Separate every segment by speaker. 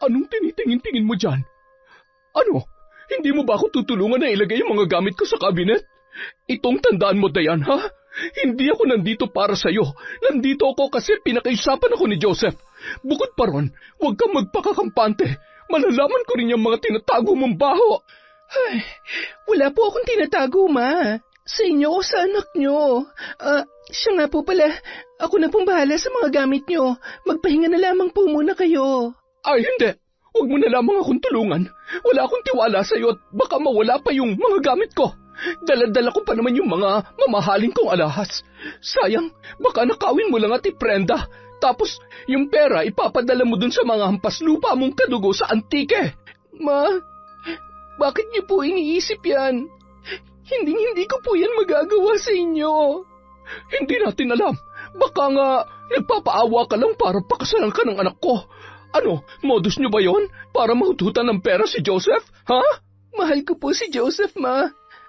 Speaker 1: Anong tinitingin-tingin mo dyan? Ano? Hindi mo ba ako tutulungan na ilagay yung mga gamit ko sa kabinet? Itong tandaan mo, Dayan, ha? Hindi ako nandito para sa'yo. Nandito ako kasi pinakaisapan ako ni Joseph. Bukod pa ron, huwag kang magpakakampante. Malalaman ko rin yung mga tinatago mong baho.
Speaker 2: Ay, wala po akong tinatago, Ma. Sa inyo o sa anak nyo. Siya nga po pala. Ako na pong bahala sa mga gamit nyo. Magpahinga na lamang po muna kayo.
Speaker 1: Ay, hindi. Huwag mo na lamang akong tulungan. Wala akong tiwala sa'yo at baka mawala pa yung mga gamit ko. Dala-dala ko pa naman yung mga mamahaling kong alahas. Sayang, baka nakawin mo lang at iprenda. Tapos, yung pera ipapadala mo dun sa mga hampas lupa mong kadugo sa antike.
Speaker 2: Ma, bakit niyo po iniisip yan? Hindi ko po yan magagawa sa inyo.
Speaker 1: Hindi natin alam. Baka nga nagpapaawa ka lang para pakasalan ka ng anak ko. Ano, modus nyo ba yon? Para mahututan ng pera si Joseph? Ha?
Speaker 2: Mahal ko po si Joseph, Ma.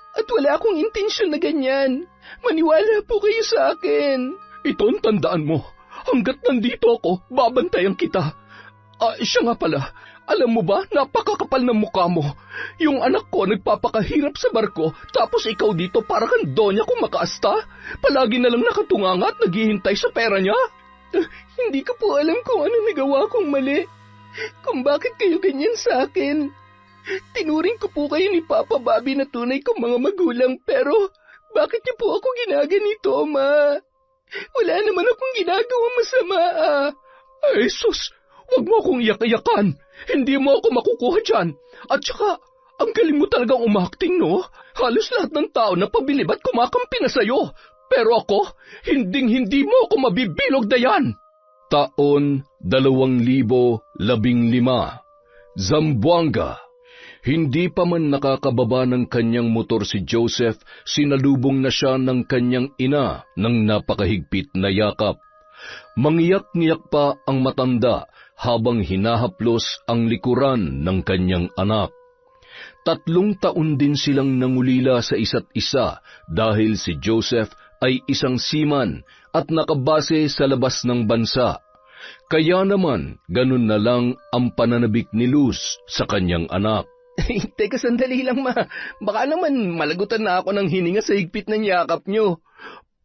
Speaker 2: At wala akong intensyon na ganyan. Maniwala po kayo sa akin.
Speaker 1: Ito ang tandaan mo. Hanggat nandito ako, babantayan kita. Siya nga pala. Alam mo ba, napakakapal ng mukha mo. Yung anak ko nagpapakahirap sa barko, tapos ikaw dito para kang donya kung makaasta. Palagi na lang nakatunganga at naghihintay sa pera niya.
Speaker 2: Hindi ko po alam kung ano nagawa kong mali. Kung bakit kayo ganyan sa akin. Tinuring ko po kayo ni Papa Bobby na tunay kong mga magulang, pero bakit niyo po ako ginaganito, Ma? Wala naman akong ginagawang masama,
Speaker 1: Ay, sus! Huwag mo akong iyak-iyakan. Hindi mo ako makukuha dyan. At saka, ang galing mo talagang umakting, no? Halos lahat ng tao na pabilib at kumakampi na sa'yo. Pero ako, hinding-hindi mo ako mabibilog, Dayan. Taon 2015, Zamboanga. Hindi pa man nakakababa ng kanyang motor si Joseph, sinalubong na siya ng kanyang ina ng napakahigpit na yakap. Mangiyak-ngiyak pa ang matanda habang hinahaplos ang likuran ng kanyang anak. 3 taon din silang nangulila sa isa't isa dahil si Joseph ay isang seaman at nakabase sa labas ng bansa. Kaya naman, ganun na lang ang pananabik ni Luz sa kanyang anak.
Speaker 2: Teka, sandali lang, Ma. Baka naman malagutan na ako ng hininga sa higpit ng yakap nyo.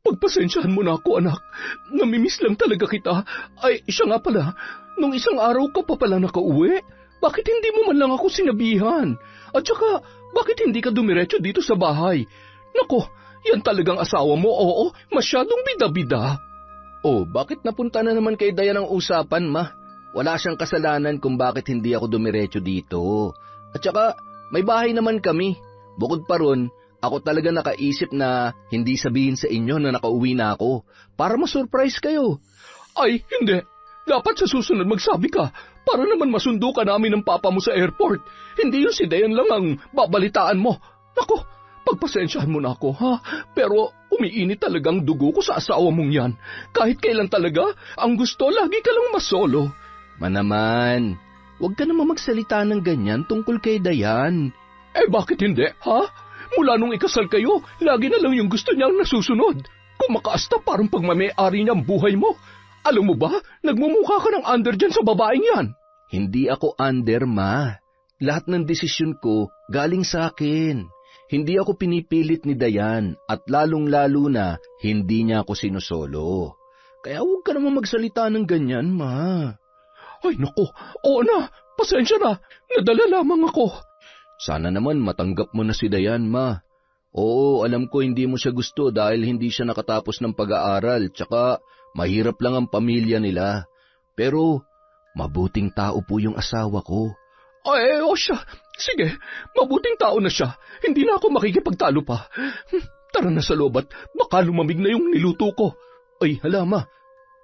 Speaker 1: Pagpasensyahan mo na ako, anak. Namimiss lang talaga kita. Ay, siya nga pala, nung isang araw ka pa pala nakauwi, bakit hindi mo man lang ako sinabihan? At saka, bakit hindi ka dumiretso dito sa bahay? Nako, yan talagang asawa mo, oo, masyadong bida-bida.
Speaker 2: Oh, bakit napunta na naman kay Dayan ang usapan, Ma? Wala siyang kasalanan kung bakit hindi ako dumiretso dito. At saka, may bahay naman kami. Bukod pa ron, ako talaga nakaisip na hindi sabihin sa inyo na nakauwi na ako para ma-surprise kayo.
Speaker 1: Ay, hindi. Dapat sa susunod magsabi ka para naman masundo ka namin ng papa mo sa airport. Hindi yun si Dayan lang ang babalitaan mo. Nako, pagpasensyahan mo na ako, ha? Pero umiinit talagang dugo ko sa asawa mong yan. Kahit kailan talaga, ang gusto lagi ka lang masolo.
Speaker 2: Manaman, huwag ka naman magsalita ng ganyan tungkol kay Dayan.
Speaker 1: Eh bakit hindi, ha? Mula nung ikasal kayo, lagi na lang yung gusto niyang nasusunod. Kung makaasta parang pagmamay-ari niya ang buhay mo. Alam mo ba, nagmumukha ka ng under dyan sa babaeng yan.
Speaker 2: Hindi ako under, Ma. Lahat ng desisyon ko galing sa akin. Hindi ako pinipilit ni Dayan at lalong-lalo na hindi niya ako sinusolo. Kaya huwag ka naman magsalita ng ganyan, Ma.
Speaker 1: Ay nako, oo na, pasensya na, nadala lamang ako.
Speaker 2: Sana naman matanggap mo na si Dayan, Ma. Oo, alam ko hindi mo siya gusto dahil hindi siya nakatapos ng pag-aaral, tsaka mahirap lang ang pamilya nila. Pero mabuting tao po yung asawa ko.
Speaker 1: Ay, o siya. Sige, mabuting tao na siya. Hindi na ako makikipagtalo pa. Tara na sa loob at baka lumamig na yung niluto ko.
Speaker 2: Ay, hala, Ma.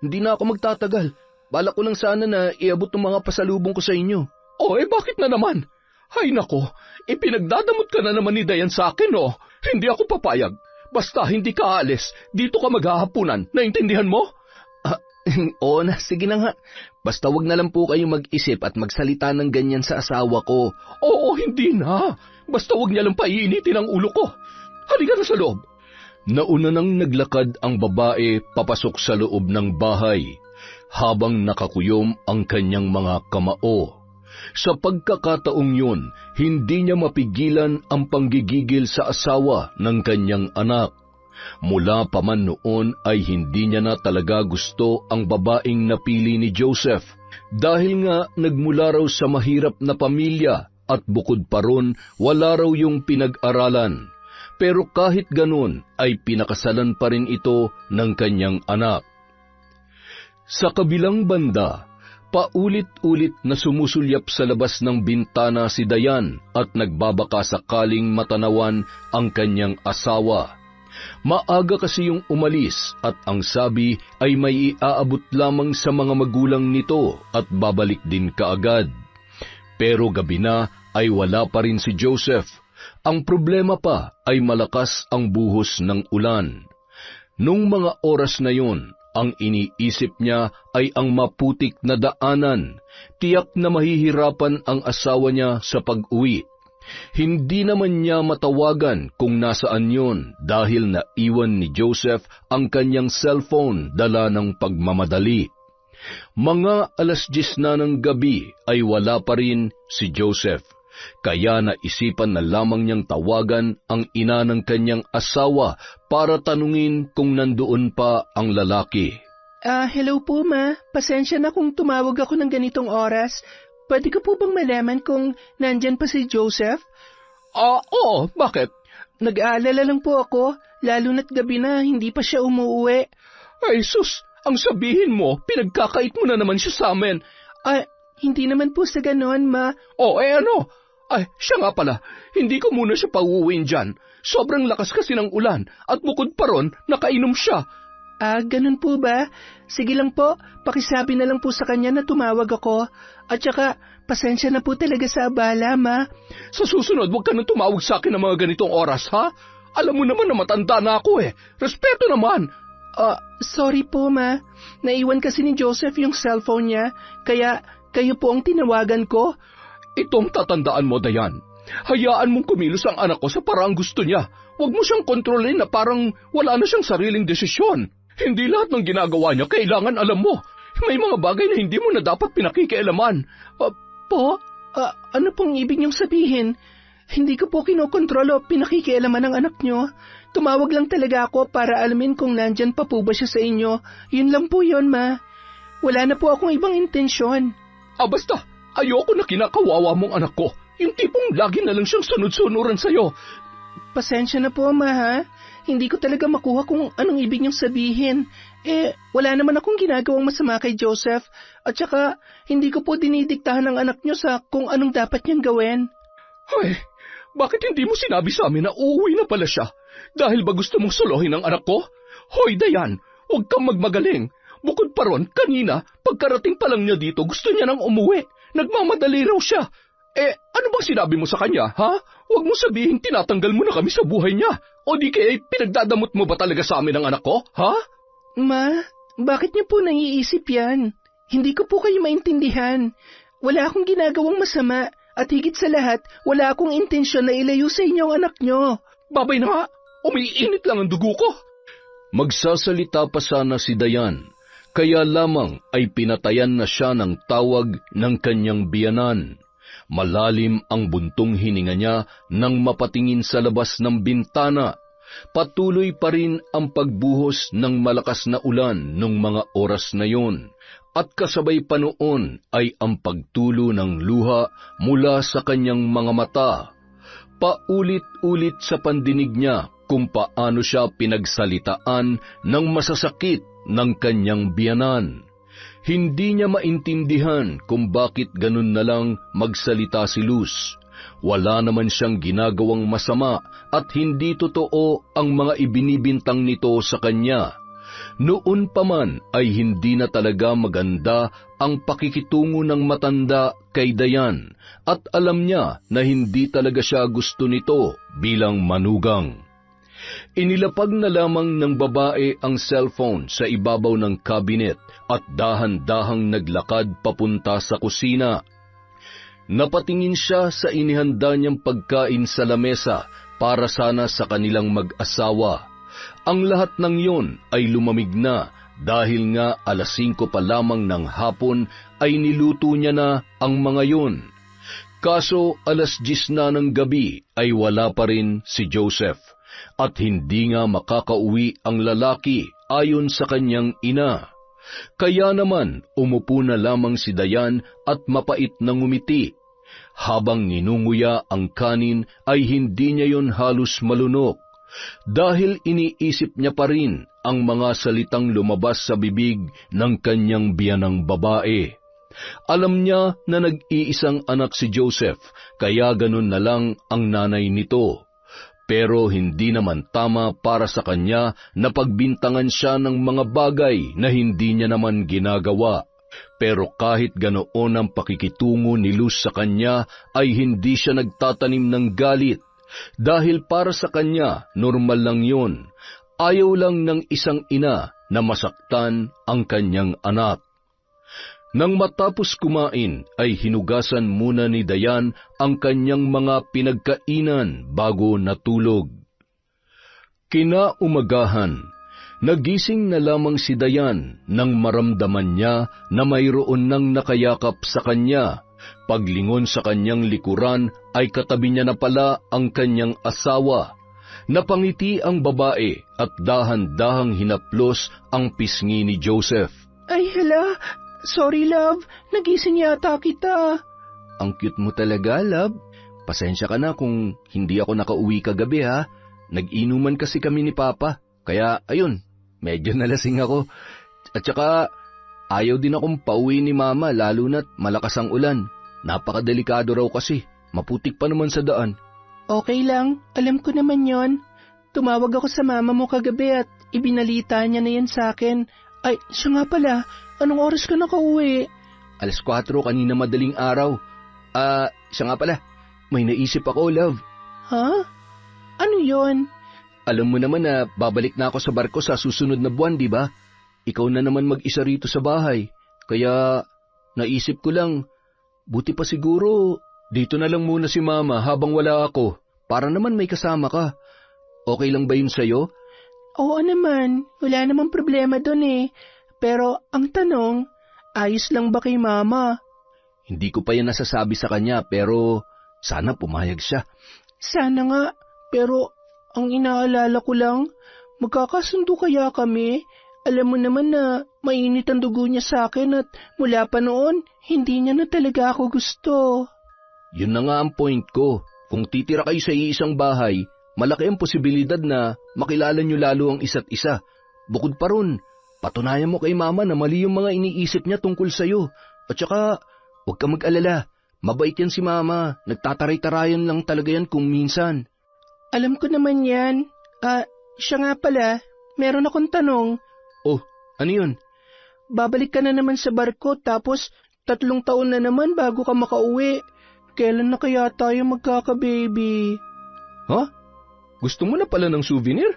Speaker 2: Hindi na ako magtatagal. Balak ko lang sana na iabot ng mga pasalubong ko sa inyo.
Speaker 1: Oh, bakit na naman? Hay nako, ipinagdadamot ka na naman ni Dayan sa akin, oh. Hindi ako papayag. Basta hindi ka aalis, dito ka maghahapunan. Naintindihan mo?
Speaker 2: Oo na, sige na nga. Basta wag na lang po kayong mag-isip at magsalita ng ganyan sa asawa ko.
Speaker 1: Oo, hindi na. Basta wag niya lang paiinitin ang ulo ko. Halika na sa loob. Nauna nang naglakad ang babae papasok sa loob ng bahay, habang nakakuyom ang kanyang mga kamao. Sa pagkakataong yun, hindi niya mapigilan ang panggigigil sa asawa ng kanyang anak. Mula pa man noon ay hindi niya na talaga gusto ang babaeng napili ni Joseph dahil nga nagmula raw sa mahirap na pamilya at bukod pa ron wala raw yung pinag-aralan. Pero kahit ganun ay pinakasalan pa rin ito ng kanyang anak. Sa kabilang banda, paulit-ulit na sumusulyap sa labas ng bintana si Dayan at nagbabaka sakaling matanawan ang kanyang asawa. Maaga kasi yung umalis at ang sabi ay may iaabot lamang sa mga magulang nito at babalik din kaagad. Pero gabi na ay wala pa rin si Joseph. Ang problema pa ay malakas ang buhos ng ulan. Nung mga oras na yun, ang iniisip niya ay ang maputik na daanan. Tiyak na mahihirapan ang asawa niya sa pag-uwi. Hindi naman niya matawagan kung nasaan yun dahil naiwan ni Joseph ang kanyang cellphone dala ng pagmamadali. Mga 10:00 na ng gabi ay wala pa rin si Joseph. Kaya naisipan na lamang niyang tawagan ang ina ng kanyang asawa para tanungin kung nandoon pa ang lalaki.
Speaker 3: Hello po ma. Pasensya na kung tumawag ako ng ganitong oras. Pwede ko po bang malaman kung nandyan pa si Joseph?
Speaker 2: Oo, bakit?
Speaker 3: Nag-aalala lang po ako, lalo na't gabi na hindi pa siya umuwi.
Speaker 2: Ay sus, ang sabihin mo, pinagkakait mo na naman siya sa amin.
Speaker 3: Hindi naman po sa ganon, ma.
Speaker 2: Ano? Ay, siya nga pala, hindi ko muna siya pauuwiin dyan. Sobrang lakas kasi ng ulan at bukod pa ron, nakainom siya.
Speaker 3: Ganun po ba? Sige lang po, pakisabi na lang po sa kanya na tumawag ako. At saka, pasensya na po talaga sa abala, ma.
Speaker 2: Sa susunod, huwag ka nang tumawag sa akin ng mga ganitong oras, ha? Alam mo naman na matanda na ako eh. Respeto naman.
Speaker 3: Sorry po, ma. Naiwan kasi ni Joseph yung cellphone niya, kaya kayo po ang tinawagan ko.
Speaker 2: Itong tatandaan mo, Dayan. Hayaan mong kumilos ang anak ko sa paraang gusto niya. Huwag mo siyang kontrolin na parang wala na siyang sariling desisyon. Hindi lahat ng ginagawa niya kailangan alam mo. May mga bagay na hindi mo na dapat pinakikialaman.
Speaker 3: Ano pong ibig niyong sabihin? Hindi ko po kinokontrol o pinakikialaman ng anak niyo. Tumawag lang talaga ako para alamin kung nandyan pa po ba siya sa inyo. Yun lang po yun, ma. Wala na po akong ibang intensyon.
Speaker 2: Basta, ayoko na kinakawawa mong anak ko. Yung tipong lagi na lang siyang sunod-sunuran sa'yo.
Speaker 3: Pasensya na po, ma, ha? Hindi ko talaga makuha kung anong ibig niyong sabihin. Wala naman akong ginagawang masama kay Joseph. At saka, hindi ko po dinidiktahan ng anak niyo sa kung anong dapat niyang gawin.
Speaker 2: Ay, bakit hindi mo sinabi sa amin na uuwi na pala siya? Dahil ba gusto mong solohin ang anak ko? Hoy, Dayan, huwag kang magmagaling. Bukod pa ron, kanina, pagkarating pa lang niya dito, gusto niya nang umuwi. Nagmamadali raw siya. Ano bang sinabi mo sa kanya, ha? Huwag mo sabihin tinatanggal mo na kami sa buhay niya. O di kaya pinagdadamot mo ba talaga sa amin ang anak ko, ha?
Speaker 3: Ma, bakit niyo po naiisip yan? Hindi ko po kayo maintindihan. Wala akong ginagawang masama at higit sa lahat, wala akong intensyon na ilayo sa inyo ang anak niyo.
Speaker 2: Babay na nga, umiinit lang ang dugo ko.
Speaker 1: Magsasalita pa sana si Dayan, kaya lamang ay pinatayan na siya ng tawag ng kanyang biyanan. Malalim ang buntong hininga niya nang mapatingin sa labas ng bintana. Patuloy pa rin ang pagbuhos ng malakas na ulan nung mga oras na yun, at kasabay pa noon ay ang pagtulo ng luha mula sa kanyang mga mata. Paulit-ulit sa pandinig niya kung paano siya pinagsalitaan ng masasakit ng kanyang biyanan. Hindi niya maintindihan kung bakit ganun na lang magsalita si Luz. Wala naman siyang ginagawang masama at hindi totoo ang mga ibinibintang nito sa kanya. Noon pa man ay hindi na talaga maganda ang pakikitungo ng matanda kay Dayan at alam niya na hindi talaga siya gusto nito bilang manugang. Inilapag na lamang ng babae ang cellphone sa ibabaw ng cabinet at dahan-dahang naglakad papunta sa kusina. Napatingin siya sa inihanda niyang pagkain sa lamesa para sana sa kanilang mag-asawa. Ang lahat ng yon ay lumamig na dahil nga 5:00 pa lamang ng hapon ay niluto niya na ang mga yon Kaso 10:00 na ng gabi ay wala pa rin si Joseph, at hindi nga makakauwi ang lalaki ayon sa kanyang ina. Kaya naman umupo na lamang si Dayan at mapait na ngumiti. Habang ninunguya ang kanin ay hindi niya yon halos malunok, dahil iniisip niya pa rin ang mga salitang lumabas sa bibig ng kanyang biyanang babae. Alam niya na nag-iisang anak si Joseph, kaya ganun na lang ang nanay nito. Pero hindi naman tama para sa kanya na pagbintangan siya ng mga bagay na hindi niya naman ginagawa. Pero kahit ganoon ang pakikitungo ni Luz sa kanya, ay hindi siya nagtatanim ng galit. Dahil para sa kanya, normal lang yun. Ayaw lang ng isang ina na masaktan ang kanyang anak. Nang matapos kumain, ay hinugasan muna ni Dayan ang kanyang mga pinagkainan bago natulog. Kinaumagahan, nagising na lamang si Dayan nang maramdaman niya na mayroon nang nakayakap sa kanya. Paglingon sa kanyang likuran ay katabi niya na pala ang kanyang asawa. Napangiti ang babae at dahan-dahang hinaplos ang pisngi ni Joseph.
Speaker 3: Ay hala, sorry love, nagising yata kita.
Speaker 2: Ang cute mo talaga, love. Pasensya ka na kung hindi ako nakauwi kagabi, ha. Nag-inuman kasi kami ni Papa, kaya ayun, medyo nalasing ako. At saka, ayaw din akong pauwi ni Mama lalo na't malakas ang ulan. Napakadelikado raw kasi, maputik pa naman sa daan.
Speaker 3: Okay lang, alam ko naman yon. Tumawag ako sa mama mo kagabi at ibinalita niya na yan sa akin. Ay, siya nga pala, anong oras ka nakauwi?
Speaker 2: 4:00 kanina madaling araw. Siya nga pala, may naisip ako, love.
Speaker 3: Ha? Ano yon?
Speaker 2: Alam mo naman na babalik na ako sa barko sa susunod na buwan, di ba? Ikaw na naman mag-isa rito sa bahay. Kaya naisip ko lang, buti pa siguro dito na lang muna si Mama habang wala ako, para naman may kasama ka. Okay lang ba yun sa'yo?
Speaker 3: Oo naman, wala namang problema dun eh. Pero ang tanong, ayos lang ba kay Mama?
Speaker 2: Hindi ko pa yan nasasabi sa kanya, pero sana pumayag siya.
Speaker 3: Sana nga, pero ang inaalala ko lang, magkakasundo kaya kami? Alam mo naman na mainit ang dugo niya sa akin at mula pa noon, hindi niya na talaga ako gusto.
Speaker 2: Yun na nga ang point ko. Kung titira kayo sa iisang bahay, malaki ang posibilidad na makilala niyo lalo ang isa't isa. Bukod pa ron, patunayan mo kay Mama na mali yung mga iniisip niya tungkol sa'yo. At saka, huwag ka mag-alala. Mabait yan si Mama. Nagtataray-tarayan lang talaga yan kung minsan.
Speaker 3: Alam ko naman yan. Siya nga pala, meron akong tanong.
Speaker 2: Oh, ano yun?
Speaker 3: Babalik ka na naman sa barko tapos 3 taon na naman bago ka makauwi. Kailan na kaya tayo magkaka-baby?
Speaker 2: Ha? Gusto mo na pala ng souvenir?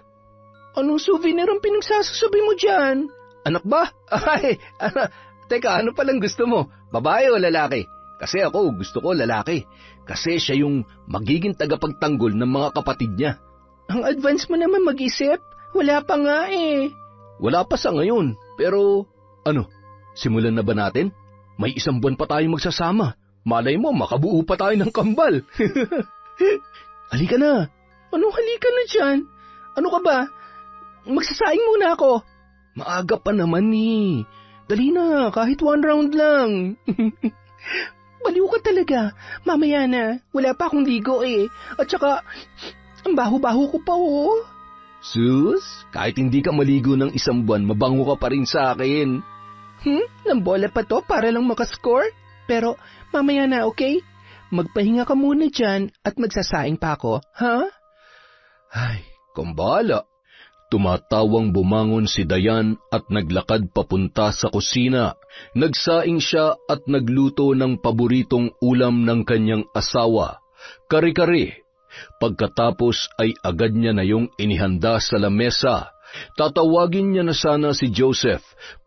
Speaker 3: Anong souvenir ang pinagsasasabi mo dyan?
Speaker 2: Anak ba? Ay, teka, ano palang gusto mo? Babae o lalaki? Kasi ako, gusto ko lalaki. Kasi siya yung magiging tagapagtanggol ng mga kapatid niya.
Speaker 3: Ang advance mo naman mag-isip? Wala pa nga eh.
Speaker 2: Wala pa sa ngayon, pero ano, simulan na ba natin? May 1 buwan pa tayong magsasama. Malay mo, makabuo pa tayo ng kambal. Halika na.
Speaker 3: Anong halika na dyan? Ano ka ba? Magsasaing muna ako.
Speaker 2: Maaga pa naman eh. Dali na, kahit 1 round lang.
Speaker 3: Baliw ka talaga. Mamaya na, wala pa akong ligo eh. At saka, ang baho-baho ko pa oh.
Speaker 2: Sus, kahit hindi ka maligo ng 1 buwan, mabango ka pa rin sa akin.
Speaker 3: Nambola pa to para lang makascore? Pero mamaya na, okay? Magpahinga ka muna dyan at magsasaing pa ako, ha?
Speaker 2: Ay, kumbala. Tumatawang bumangon si Dayan at naglakad papunta sa kusina. Nagsaing siya at nagluto ng paboritong ulam ng kanyang asawa, kare-kare. Pagkatapos ay agad niya na yung inihanda sa lamesa. Tatawagin niya na sana si Joseph,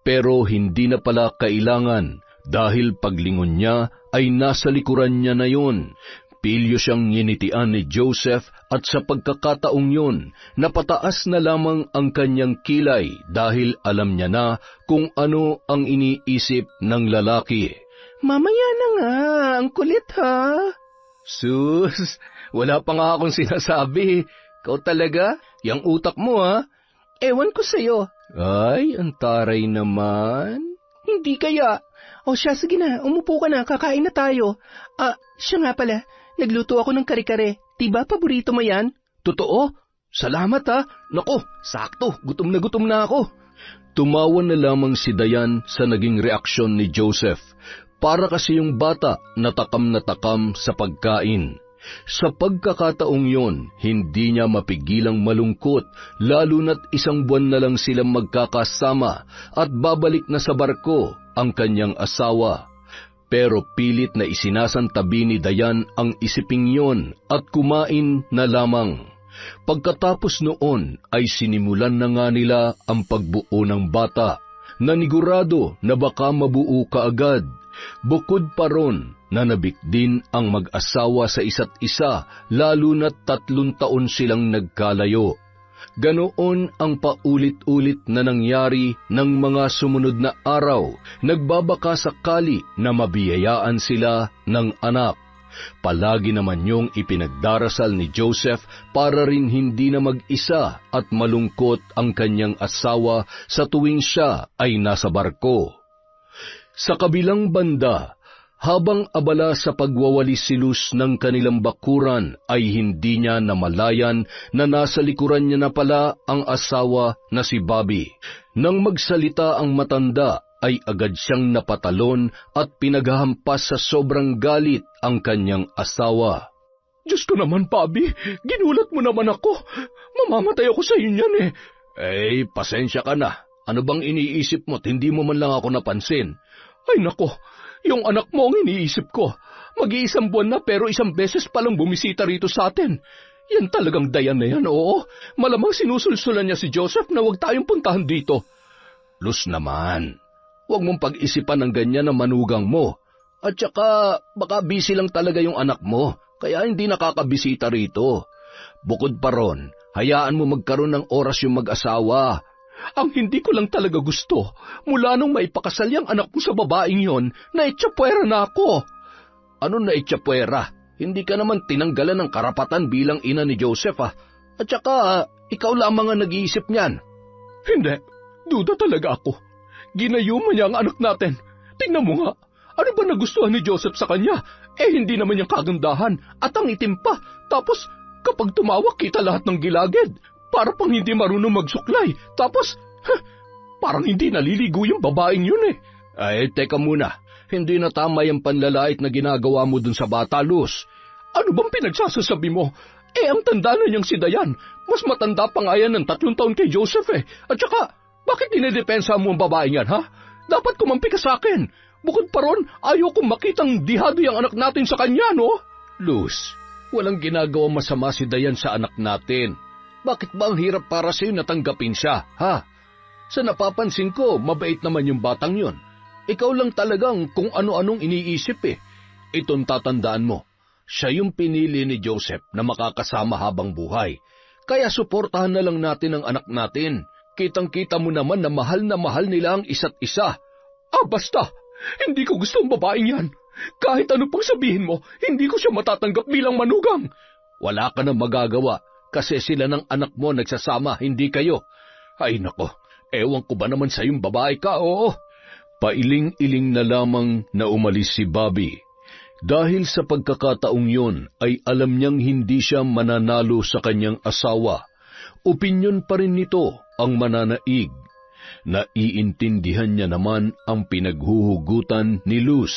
Speaker 2: pero hindi na pala kailangan dahil paglingon niya ay nasa likuran niya na yun. Pilyo siyang nginitian ni Joseph at sa pagkakataong yun, napataas na lamang ang kanyang kilay dahil alam niya na kung ano ang iniisip ng lalaki.
Speaker 3: Mamaya na nga, ang kulit ha.
Speaker 2: Sus, wala pa nga akong sinasabi. Ikaw talaga? Yang utak mo, ha?
Speaker 3: Ewan ko sa'yo.
Speaker 2: Ay, ang taray naman.
Speaker 3: Hindi kaya. O siya, sige na, umupo ka na, kakain na tayo. Siya nga pala, nagluto ako ng kare-kare. Diba paborito mo yan?
Speaker 2: Totoo? Salamat, ha. Naku, sakto, gutom na ako. Tumawa na lamang si Dayan sa naging reaksyon ni Joseph. Para kasi yung bata natakam sa pagkain. Sa pagkakataong yon, hindi niya mapigilang malungkot, lalo na't 1 buwan na lang silang magkakasama at babalik na sa barko ang kanyang asawa. Pero pilit na isinasantabi ni Dayan ang isiping yon at kumain na lamang. Pagkatapos noon ay sinimulan na nga nila ang pagbuo ng bata, nanigurado na baka mabuo kaagad. Bukod pa ron, nanabik din ang mag-asawa sa isa't isa, lalo na't 3 taon silang nagkalayo. Ganoon ang paulit-ulit na nangyari ng mga sumunod na araw, nagbabaka sakali na mabiyayaan sila ng anak. Palagi naman yung ipinagdarasal ni Joseph para rin hindi na mag-isa at malungkot ang kanyang asawa sa tuwing siya ay nasa barko. Sa kabilang banda, habang abala sa pagwawali-silus ng kanilang bakuran ay hindi niya namalayan na nasa likuran niya na pala ang asawa na si Bobby. Nang magsalita ang matanda, ay agad siyang napatalon at pinaghahampas sa sobrang galit ang kanyang asawa.
Speaker 1: Diyos ko naman, Bobby, ginulat mo naman ako. Mamamatay ako sa iyo niyan eh.
Speaker 2: Pasensya ka na. Ano bang iniisip mo't hindi mo man lang ako napansin?
Speaker 1: Ay nako, yung anak mo ang iniisip ko. Mag-1 buwan na pero 1 beses palang bumisita rito sa atin. Yan talagang Dayan na yan, oo. Malamang sinusulsulan niya si Joseph na huwag tayong puntahan dito.
Speaker 2: Luz naman. Huwag mong pag-isipan ng ganyan na manugang mo. At saka, baka busy lang talaga yung anak mo, kaya hindi nakakabisita rito. Bukod pa ron, hayaan mo magkaroon ng oras yung mag-asawa.
Speaker 1: Ang hindi ko lang talaga gusto, mula nung maipakasal yung anak mo sa babaeng yon, naitsapwera na ako.
Speaker 2: Ano naitsapwera? Hindi ka naman tinanggalan ng karapatan bilang ina ni Joseph, ah. At saka, ikaw lamang ang nag-iisip niyan.
Speaker 1: Hindi, duda talaga ako. Ginayuman niya ang anak natin. Tingnan mo nga, ano ba nagustuhan ni Joseph sa kanya? Hindi naman niyang kagandahan at ang itim pa. Tapos, kapag tumawag kita lahat ng gilagid, para pang hindi marunong magsuklay. Tapos, parang hindi naliligo yung babaeng yun eh.
Speaker 2: Teka muna, hindi na tama yung panlalait na ginagawa mo dun sa bata, Luz.
Speaker 1: Ano bang pinagsasasabi mo? Ang tanda na niyang si Dayan. Mas matanda pa nga yan ng 3 taon kay Joseph eh. At saka, bakit dinidepensa mo ang babaeng yan, ha? Dapat kumampi ka sa akin. Bukod pa ron, ayaw kong makitang dihado yung anak natin sa kanya, no?
Speaker 2: Luz, walang ginagawa masama si Dayan sa anak natin. Bakit ba ang hirap para sa'yo natanggapin siya, ha? Sa napapansin ko, mabait naman yung batang yon. Ikaw lang talagang kung ano-anong iniisip eh. Itong tatandaan mo, siya yung pinili ni Joseph na makakasama habang buhay. Kaya suportahan na lang natin ang anak natin. Kitang-kita mo naman na mahal nila ang isa't isa.
Speaker 1: Basta, hindi ko gusto ang babaeng yan. Kahit ano pang sabihin mo, hindi ko siya matatanggap bilang manugang.
Speaker 2: Wala ka na magagawa kasi sila ng anak mo nagsasama, hindi kayo. Ay nako, ewan ko ba naman sa yung babae ka, oo. Pailing-iling na lamang na umalis si Bobby. Dahil sa pagkakataong yon ay alam niyang hindi siya mananalo sa kanyang asawa. Opinyon pa rin nito ang mananaig. Naiintindihan niya naman ang pinaghuhugutan ni Luz.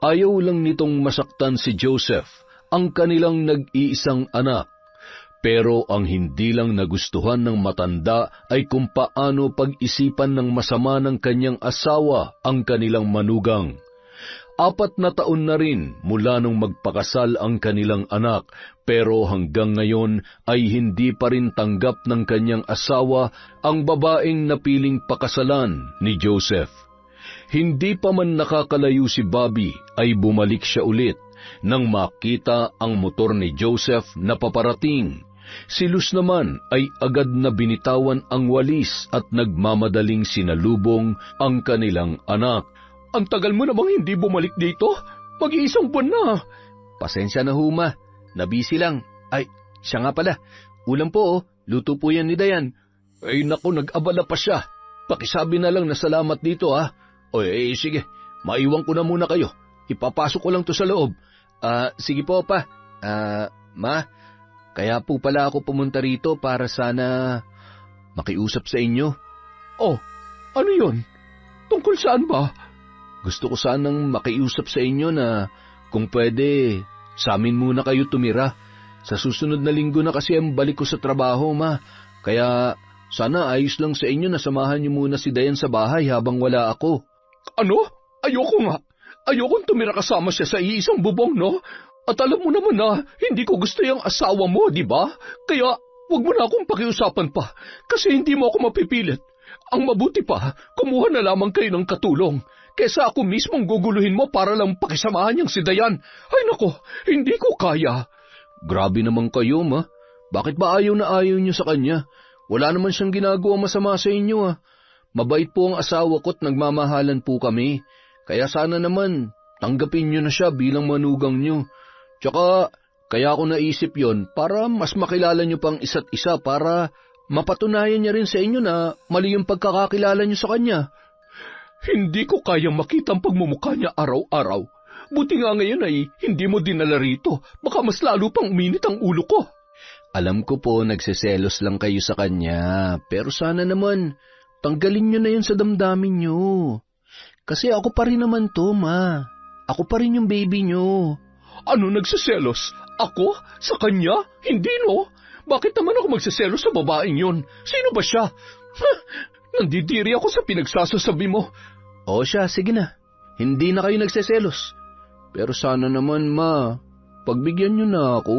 Speaker 2: Ayaw lang nitong masaktan si Joseph, ang kanilang nag-iisang anak. Pero ang hindi lang nagustuhan ng matanda ay kung paano pag-isipan ng masama ng kanyang asawa ang kanilang manugang. 4 na taon na rin mula nung magpakasal ang kanilang anak, pero hanggang ngayon ay hindi pa rin tanggap ng kanyang asawa ang babaeng napiling pakasalan ni Joseph. Hindi pa man nakakalayo si Bobby ay bumalik siya ulit nang makita ang motor ni Joseph na paparating. Si Luz naman ay agad na binitawan ang walis at nagmamadaling sinalubong ang kanilang anak.
Speaker 1: Ang tagal mo namang hindi bumalik dito. Mag-1 buwan na.
Speaker 2: Pasensya na ho, Ma. Nabisi lang. Ay, siya nga pala. Ulam po, luto po yan ni Dayan.
Speaker 1: Ay naku, nag-abala pa siya. Pakisabi na lang na salamat dito ha. Sige, maiwan ko na muna kayo. Ipapasok ko lang to sa loob.
Speaker 2: Sige po, Pa. Ma, kaya po pala ako pumunta rito para sana makiusap sa inyo.
Speaker 1: Oh, ano yun? Tungkol saan ba?
Speaker 2: Gusto ko sanang makiusap sa inyo na kung pwede, sa amin muna kayo tumira. Sa susunod na linggo na kasi ang balik ko sa trabaho, Ma. Kaya sana ayos lang sa inyo na samahan niyo muna si Dayan sa bahay habang wala ako.
Speaker 1: Ano? Ayoko nga. Ayokong tumira kasama siya sa iisang bubong, no? At alam mo naman na hindi ko gusto yung asawa mo, di ba? Kaya wag mo na akong pakiusapan pa kasi hindi mo ako mapipilit. Ang mabuti pa, kumuha na lamang kayo ng katulong kesa ako mismong guguluhin mo para lang pakisamahan niyang si Dayan. Ay nako, hindi ko kaya.
Speaker 2: Grabe naman kayo, Ma. Bakit ba ayaw na ayaw niyo sa kanya? Wala naman siyang ginagawa masama sa inyo, ah. Mabait po ang asawa ko't nagmamahalan po kami. Kaya sana naman, tanggapin niyo na siya bilang manugang niyo. Tsaka, kaya ako naisip yon para mas makilala niyo pang isa't isa para mapatunayan niya rin sa inyo na mali yung pagkakakilala niyo sa kanya.
Speaker 1: Hindi ko kayang makita ang pagmumukha niya araw-araw. Buti nga ngayon ay hindi mo dinala rito. Baka mas lalo pang uminit ang ulo ko.
Speaker 2: Alam ko po nagseselos lang kayo sa kanya, pero sana naman tanggalin niyo na yun sa damdamin niyo. Kasi ako pa rin naman to, Ma. Ako pa rin yung baby niyo.
Speaker 1: Ano nagseselos? Ako? Sa kanya? Hindi no? Bakit naman ako magseselos sa babaeng yun? Sino ba siya? Nandidiri ako sa pinagsasasabi mo.
Speaker 2: O siya, sige na. Hindi na kayo nagseselos. Pero sana naman, Ma, pagbigyan niyo na ako.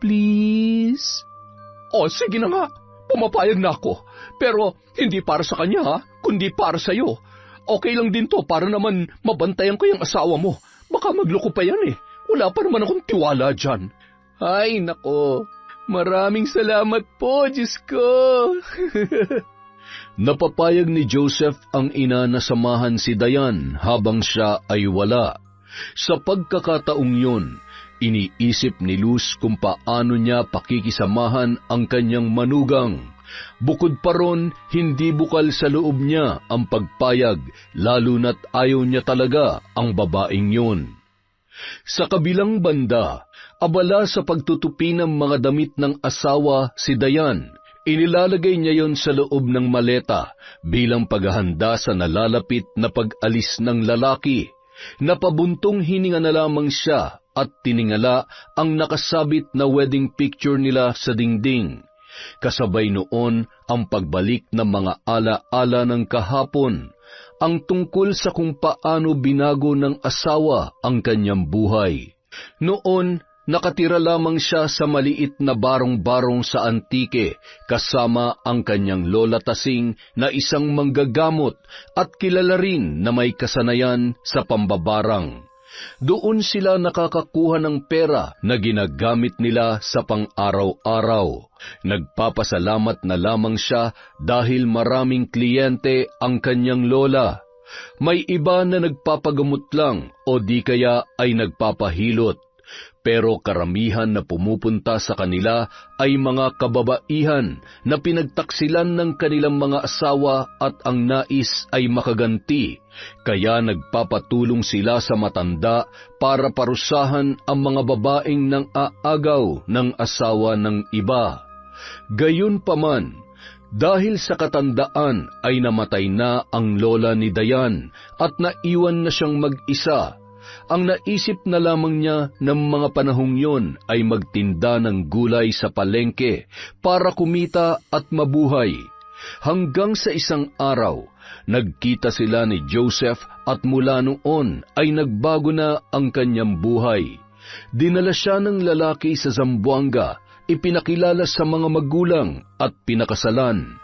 Speaker 2: Please?
Speaker 1: O sige na nga, pumapayag na ako. Pero hindi para sa kanya ha, kundi para sa'yo. Okay lang din to para naman mabantayan ko yung asawa mo. Baka magloko pa yan eh. Wala pa naman akong tiwala dyan.
Speaker 2: Ay, nako. Maraming salamat po, Diyos ko.
Speaker 1: Napapayag ni Joseph ang ina na samahan si Dayan habang siya ay wala. Sa pagkakataong yun, iniisip ni Luz kung paano niya pakikisamahan ang kanyang manugang. Bukod pa ron, hindi bukal sa loob niya ang pagpayag, lalo na't ayaw niya talaga ang babaeng yun. Sa kabilang banda, abala sa pagtutupi ng mga damit ng asawa si Dayan, inilalagay niya yon sa loob ng maleta bilang paghahanda sa nalalapit na pag-alis ng lalaki. Napabuntong hininga na lamang siya at tiningala ang nakasabit na wedding picture nila sa dingding. Kasabay noon ang pagbalik ng mga ala-ala ng kahapon, ang tungkol sa kung paano binago ng asawa ang kanyang buhay. Noon, nakatira lamang siya sa maliit na barong-barong sa Antique kasama ang kanyang lola Tasing na isang manggagamot at kilala rin na may kasanayan sa pambabarang. Doon sila nakakakuha ng pera na ginagamit nila sa pang-araw-araw. Nagpapasalamat na lamang siya dahil maraming kliyente ang kanyang lola. May iba na nagpapagamot lang o di kaya ay nagpapahilot. Pero karamihan na pumupunta sa kanila ay mga kababaihan na pinagtaksilan ng kanilang mga asawa at ang nais ay makaganti. Kaya nagpapatulong sila sa matanda para parusahan ang mga babaeng nang aagaw ng asawa ng iba. Gayunpaman, dahil sa katandaan ay namatay na ang lola ni Dayan at naiwan na siyang mag-isa. Ang naisip na lamang niya ng mga panahong yon ay magtinda ng gulay sa palengke para kumita at mabuhay. Hanggang sa isang araw, nagkita sila ni Joseph at mula noon ay nagbago na ang kanyang buhay. Dinala siya ng lalaki sa Zamboanga, ipinakilala sa mga magulang at pinakasalan.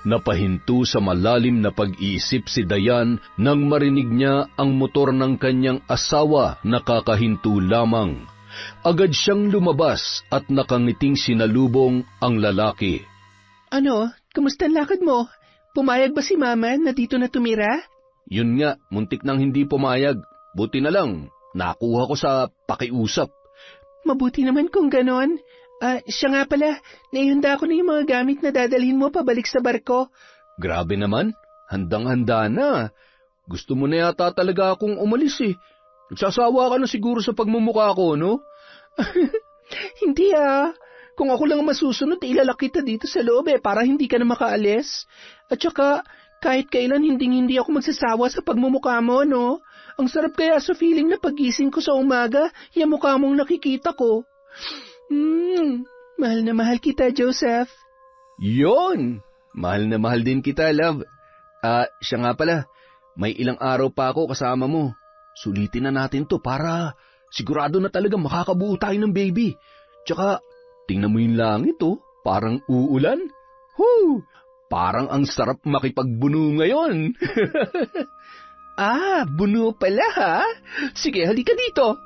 Speaker 1: Napahinto sa malalim na pag-iisip si Dayan nang marinig niya ang motor ng kanyang asawa na kakahinto lamang. Agad siyang lumabas at nakangiting sinalubong ang lalaki.
Speaker 3: Ano? Kamusta ang lakad mo? Pumayag ba si Mama na dito na tumira?
Speaker 2: Yun nga, muntik nang hindi pumayag. Buti na lang, nakuha ko sa pakiusap.
Speaker 3: Mabuti naman kung ganon. Siya nga pala, naihanda ko na yung mga gamit na dadalhin mo pabalik sa barko.
Speaker 2: Grabe naman, handang-handa na. Gusto mo na yata talaga akong umalis eh. Nagsasawa ka na siguro sa pagmumukha ko, no?
Speaker 3: Hindi Kung ako lang masusunod, ilalak kita dito sa loob para hindi ka na makaalis. At saka, kahit kailan hindi ako magsasawa sa pagmumukha mo, no? Ang sarap kaya sa feeling na pagising ko sa umaga, yung mukha mong nakikita ko. Mahal na mahal kita, Joseph.
Speaker 2: Yon! Mahal na mahal din kita, love. Siya nga pala, may ilang araw pa ako kasama mo. Sulitin na natin to para sigurado na talaga makakabuo tayo ng baby. Tsaka, tingnan mo yung langit parang uulan. Parang ang sarap makipagbuno ngayon.
Speaker 3: Buno pala ha? Sige, halika dito.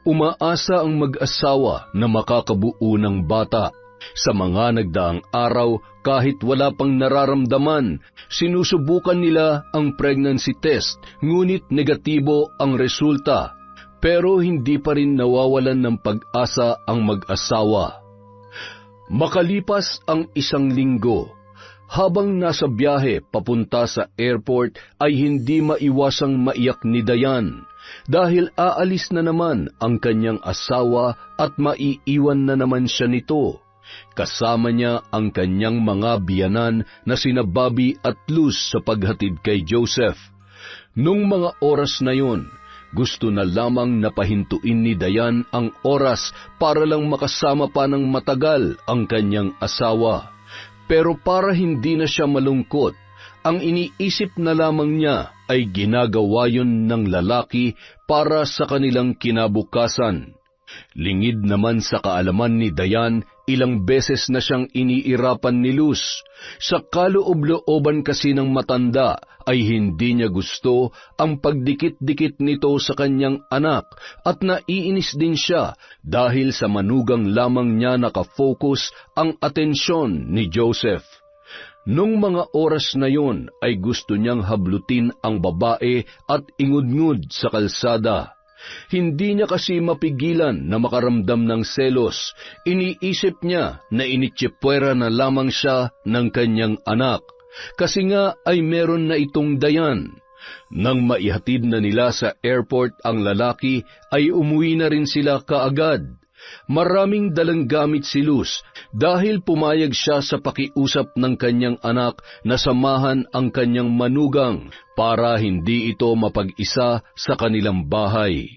Speaker 1: Umaasa ang mag-asawa na makakabuo ng bata. Sa mga nagdaang araw, kahit wala pang nararamdaman, sinusubukan nila ang pregnancy test, ngunit negatibo ang resulta. Pero hindi pa rin nawawalan ng pag-asa ang mag-asawa. Makalipas ang 1 linggo, habang nasa biyahe papunta sa airport ay hindi maiwasang maiyak ni Dayan dahil aalis na naman ang kanyang asawa at maiiwan na naman siya nito. Kasama niya ang kanyang mga biyanan na sina Bobby at Luz sa paghatid kay Joseph. Nung mga oras na yun, gusto na lamang napahintuin ni Dayan ang oras para lang makasama pa ng matagal ang kanyang asawa. Pero para hindi na siya malungkot, ang iniisip na lamang niya ay ginagawa yun ng lalaki para sa kanilang kinabukasan. Lingid naman sa kaalaman ni Dayan, ilang beses na siyang iniirapan ni Luz. Sa kaloob-looban kasi ng matanda ay hindi niya gusto ang pagdikit-dikit nito sa kanyang anak at naiinis din siya dahil sa manugang lamang niya nakafocus ang atensyon ni Joseph. Nung mga oras na yun ay gusto niyang hablutin ang babae at ingudngud sa kalsada. Hindi niya kasi mapigilan na makaramdam ng selos. Iniisip niya na initsipwera na lamang siya ng kanyang anak. Kasi nga ay meron na itong Dayan. Nang maihatid na nila sa airport ang lalaki, ay umuwi na rin sila kaagad. Maraming dalang gamit si Luz dahil pumayag siya sa pakiusap ng kanyang anak na samahan ang kanyang manugang para hindi ito mapag-isa sa kanilang bahay.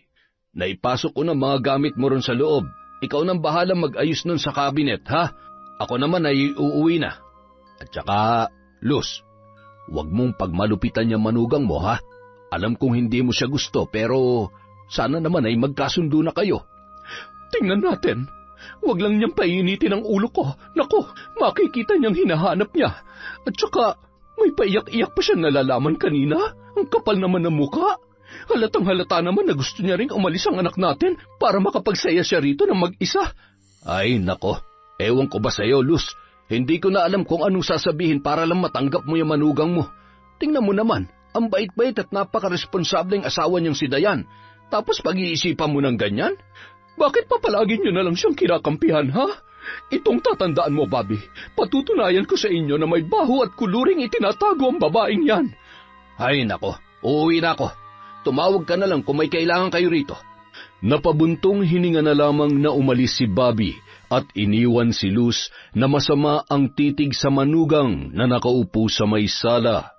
Speaker 1: Naipasok ko na mga gamit mo ron sa loob. Ikaw nang bahala mag-ayos nun sa cabinet, ha? Ako naman ay uuwi na. At saka, Luz, huwag mong pagmalupitan yung manugang mo, ha? Alam kong hindi mo siya gusto, pero sana naman ay magkasundo na kayo. Tingnan natin. Huwag lang niyang painitin ang ulo ko. Naku, makikita niyang hinahanap niya. At saka, may paiyak-iyak pa siya nalalaman kanina. Ang kapal naman ng muka. Halatang-halata naman na gusto niya rin umalis ang anak natin para makapagsaya siya rito ng mag-isa. Ay, nako. Ewan ko ba sa'yo, Luz? Hindi ko na alam kung anong sasabihin para lang matanggap mo yung manugang mo. Tingnan mo naman, ang bait-bait at napaka-responsableng asawa niyang si Dayan. Tapos pag-iisipan mo ng ganyan? Bakit pa palagi niyo na lang siyang kinakampihan, ha? Itong tatandaan mo, Bobby, patutunayan ko sa inyo na may baho at kuluring itinatago ang babaeng yan. Ay, nako, uuwi na ako. Tumawag ka na lang kung may kailangan kayo rito. Napabuntong hininga na lamang na umalis si Bobby at iniwan si Luz na masama ang titig sa manugang na nakaupo sa may sala.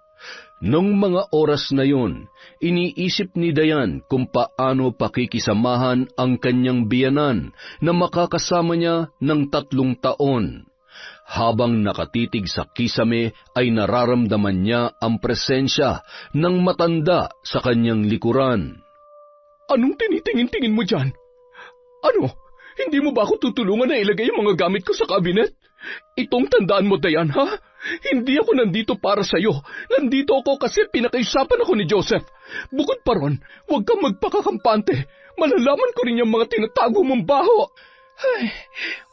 Speaker 1: Nung mga oras na yun, iniisip ni Dayan kung paano pakikisamahan ang kanyang biyanan na makakasama niya ng 3 taon. Habang nakatitig sa kisame ay nararamdaman niya ang presensya ng matanda sa kanyang likuran. Anong tinitingin-tingin mo dyan? Ano? Hindi mo ba ako tutulungan na ilagay ang mga gamit ko sa kabinet? Itong tandaan mo, Dayan, ha? Hindi ako nandito para sa'yo. Nandito ako kasi pinakiusapan ako ni Joseph. Bukod pa ron, huwag kang magpakakampante. Malalaman ko rin yung mga tinatago mong baho.
Speaker 3: Ay,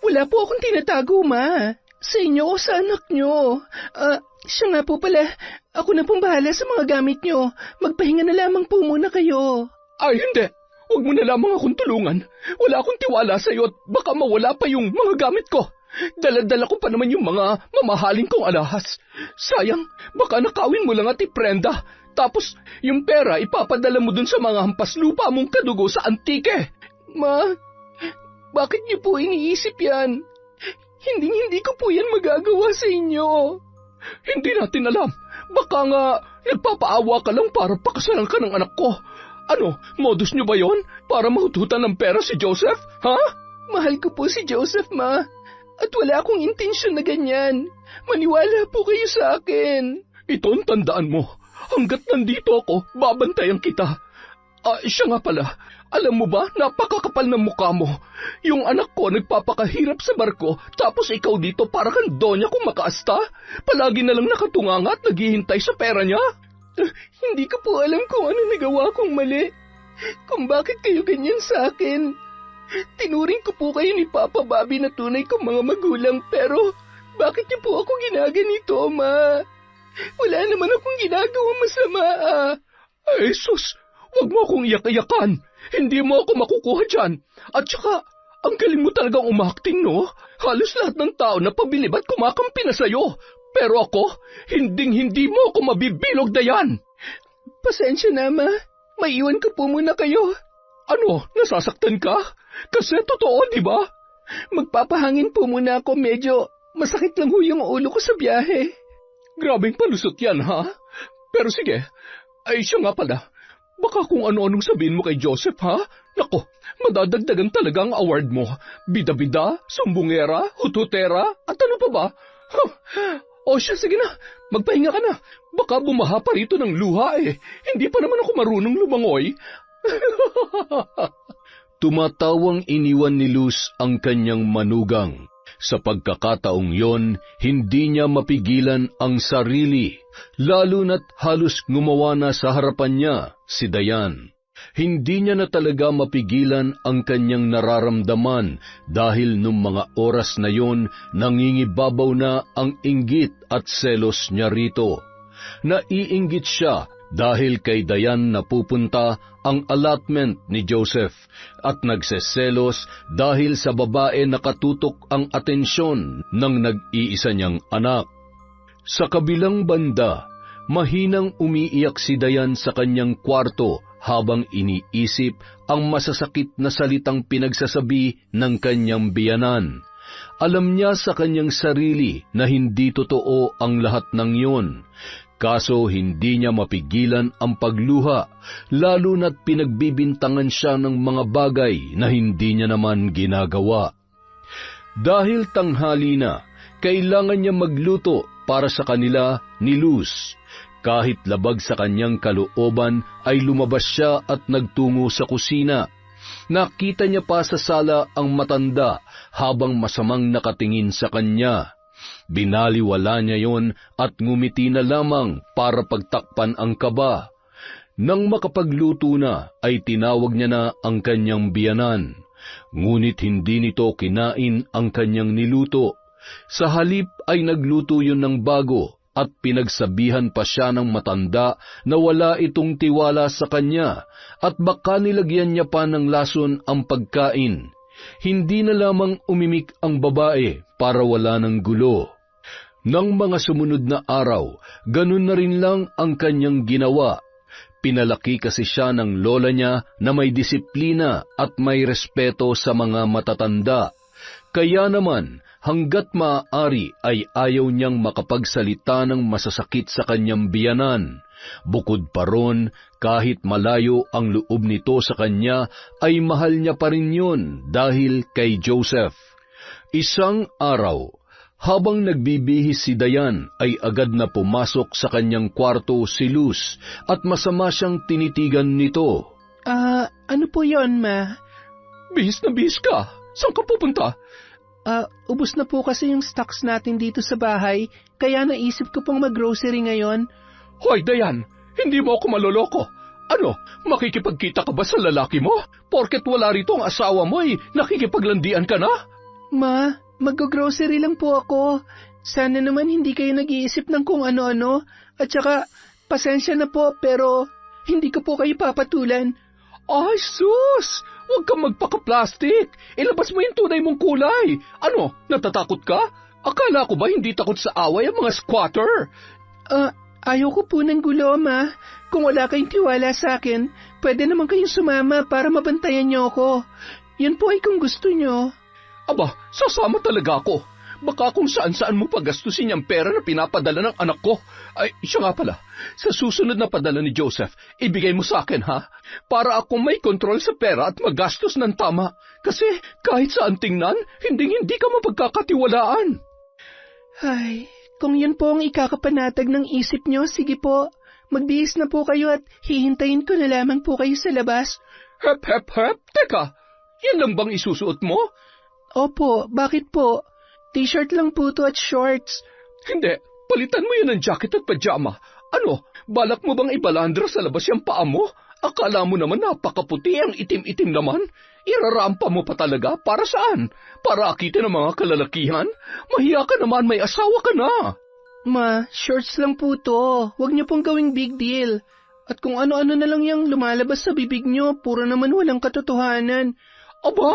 Speaker 3: wala po akong tinatago, Ma. Sa inyo o sa anak nyo? Siya nga po pala. Ako na pong bahala sa mga gamit nyo. Magpahinga na lamang po muna kayo.
Speaker 1: Ay, hindi. Huwag mo na lamang akong tulungan. Wala akong tiwala sa'yo at baka mawala pa yung mga gamit ko. Dala-dala ko pa naman yung mga mamahalin kong alahas. Sayang, baka nakawin mo lang at iprenda. Tapos, yung pera ipapadala mo dun sa mga hampas lupa mong kadugo sa antike.
Speaker 3: Ma, bakit niyo po iniisip yan? Hindi ko po yan magagawa sa inyo.
Speaker 1: Hindi natin alam. Baka nga nagpapaawa ka lang para pakasalan ka ng anak ko. Ano, modus nyo ba yon? Para mahututan ng pera si Joseph? Ha?
Speaker 3: Mahal ko po si Joseph, Ma. At wala akong intensyon na ganyan. Maniwala po kayo sa akin.
Speaker 1: Ito ang tandaan mo. Hanggat nandito ako, babantayan kita. Siya nga pala. Alam mo ba, napakakapal ng mukha mo. Yung anak ko nagpapakahirap sa barko, tapos ikaw dito para kang donya kung makaasta. Palagi na lang nakatunganga at naghihintay sa pera niya.
Speaker 3: Hindi ko po alam kung ano nagawa kong mali. Kung bakit kayo ganyan sa akin. Tinuring ko po kayo ni Papa Bobby na tunay kong mga magulang, pero bakit niyo po ako ginaganito, Ma? Wala naman akong ginagawa masama,
Speaker 1: Ay, sus! Huwag mo akong iyak-iyakan. Hindi mo ako makukuha dyan. At saka, ang galing mo talagang umakting, no? Halos lahat ng tao na pabilib at kumakampi na sa'yo. Pero ako, hinding-hindi mo ako mabibilog na yan.
Speaker 3: Pasensya na, Ma. Maiwan ko po muna kayo.
Speaker 1: Ano, nasasaktan ka? Kasi totoo, di ba?
Speaker 3: Magpapahangin po muna ako, medyo masakit lang ho yung ulo ko sa biyahe.
Speaker 1: Grabing palusot yan, ha? Pero sige, ay siya nga pala. Baka kung ano-anong sabihin mo kay Joseph, ha? Nako, madadagdagan talaga ang award mo. Bida-bida, sumbungera, hututera, at ano pa ba? O siya, sige na, magpahinga ka na. Baka bumaha pa rito ng luha eh. Hindi pa naman ako marunong lumangoy. Tumatawang iniwan ni Luz ang kanyang manugang. Sa pagkakataong yon, hindi niya mapigilan ang sarili, lalo na't halos ngumawa na sa harapan niya si Dayan. Hindi niya na talaga mapigilan ang kanyang nararamdaman dahil nung mga oras na yon, nangingibabaw na ang inggit at selos niya rito. Naiinggit siya dahil kay Dayan napupunta ang allotment ni Joseph at nagseselos dahil sa babae nakatutok ang atensyon ng nag-iisa niyang anak. Sa kabilang banda, mahinang umiiyak si Dayan sa kanyang kwarto habang iniisip ang masasakit na salitang pinagsasabi ng kanyang biyanan. Alam niya sa kanyang sarili na hindi totoo ang lahat ng iyon. Kaso hindi niya mapigilan ang pagluha, lalo na't pinagbibintangan siya ng mga bagay na hindi niya naman ginagawa. Dahil tanghali na, kailangan niya magluto para sa kanila ni Luz. Kahit labag sa kanyang kalooban ay lumabas siya at nagtungo sa kusina. Nakita niya pa sa sala ang matanda habang masamang nakatingin sa kanya. Binaliwala niya yon at ngumiti na lamang para pagtakpan ang kaba. Nang makapagluto na ay tinawag niya na ang kanyang biyanan. Ngunit hindi nito kinain ang kanyang niluto. Sa halip ay nagluto yun ng bago at pinagsabihan pa siya ng matanda na wala itong tiwala sa kanya at baka nilagyan niya pa ng lason ang pagkain. Hindi na lamang umimik ang babae para wala ng gulo. Nang mga sumunod na araw, ganun na rin lang ang kanyang ginawa. Pinalaki kasi siya ng lola niya na may disiplina at may respeto sa mga matatanda. Kaya naman, hanggat maaari ay ayaw niyang makapagsalita ng masasakit sa kanyang biyanan. Bukod pa ron, kahit malayo ang loob nito sa kanya, ay mahal niya pa rin yun dahil kay Joseph. Isang araw, habang nagbibihis si Dayan ay agad na pumasok sa kanyang kwarto si Luz at masama siyang tinitigan nito.
Speaker 3: Ano po yon, Ma?
Speaker 1: Bihis na bihis ka. Saan ka pupunta?
Speaker 3: Ubos na po kasi yung stocks natin dito sa bahay, kaya naisip ko pong mag-grocery ngayon.
Speaker 1: Hoy, Dayan, hindi mo ako maloloko. Ano, makikipagkita ka ba sa lalaki mo? Porket wala rito ang asawa mo nakikipaglandian ka na?
Speaker 3: Ma, Mag-grocery lang po ako. Sana naman hindi kayo nag-iisip ng kung ano-ano. At saka, pasensya na po pero hindi ko po kayo papatulan.
Speaker 1: Ay, sus! Huwag kang magpaka-plastic. Ilabas mo yung tunay mong kulay. Ano, natatakot ka? Akala ko ba hindi takot sa away ang mga squatter?
Speaker 3: Ayaw ko po ng gulo, Ma. Kung wala kayong tiwala sa akin, pwede naman kayong sumama para mabantayan niyo ako. Yun po ay kung gusto niyo.
Speaker 1: Aba, sasama talaga ako. Baka kung saan-saan mo pagastusin yung pera na pinapadala ng anak ko. Ay, siya nga pala. Sa susunod na padala ni Joseph, ibigay mo sa akin, ha? Para ako may kontrol sa pera at magastos ng tama. Kasi kahit saan tingnan, hindi ka mapagkakatiwalaan.
Speaker 3: Ay, kung yun po ang ikakapanatag ng isip niyo, sige po. Magbihis na po kayo at hihintayin ko na lamang po kayo sa labas.
Speaker 1: Hep, hep, hep. Teka, yan lang bang isusuot mo?
Speaker 3: Opo, bakit po? T-shirt lang po to at shorts.
Speaker 1: Hindi, palitan mo yan ng jacket at pajama. Ano, balak mo bang ibalandra sa labas yung paa mo? Akala mo naman napakaputi ang itim-itim naman. Irarampa mo pa talaga, para saan? Para akitin ang mga kalalakihan? Mahiya ka naman, may asawa ka na.
Speaker 3: Ma, shorts lang po to. Huwag niyo pong gawing big deal. At kung ano-ano na lang yung lumalabas sa bibig niyo, puro naman walang katotohanan.
Speaker 1: Aba,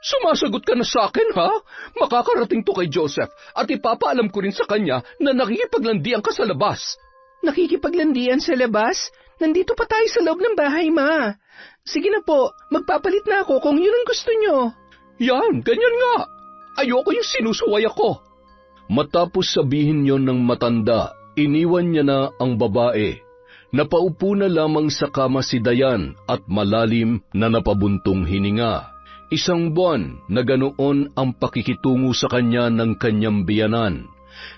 Speaker 1: sumasagot ka na sa akin, ha? Makakarating to kay Joseph at ipapaalam ko rin sa kanya na nakikipaglandian ka sa labas.
Speaker 3: Nakikipaglandian sa labas? Nandito pa tayo sa loob ng bahay, Ma. Sige na po, magpapalit na ako kung yun ang gusto nyo.
Speaker 1: Yan, ganyan nga. Ayoko yung sinusuway ako. Matapos sabihin yon ng matanda, iniwan niya na ang babae. Napaupo na lamang sa kama si Dayan at malalim na napabuntong hininga. Isang buwan na ganoon ang pakikitungo sa kanya ng kanyang biyanan.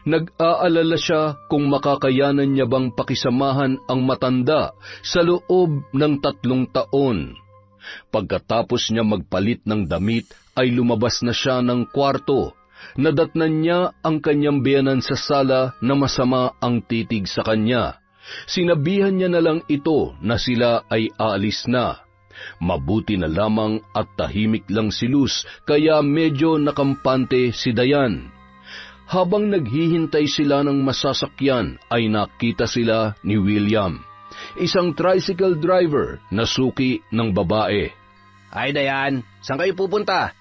Speaker 1: Nag-aalala siya kung makakayanan niya bang pakisamahan ang matanda sa loob ng 3 taon. Pagkatapos niya magpalit ng damit ay lumabas na siya ng kwarto. Nadatnan niya ang kanyang biyanan sa sala na masama ang titig sa kanya. Sinabihan niya na lang ito na sila ay aalis na. Mabuti na lamang at tahimik lang si Luz kaya medyo nakampante si Dayan. Habang naghihintay sila ng masasakyan ay nakita sila ni William, isang tricycle driver na suki ng babae.
Speaker 2: Ay, Dayan, saan kayo pupunta?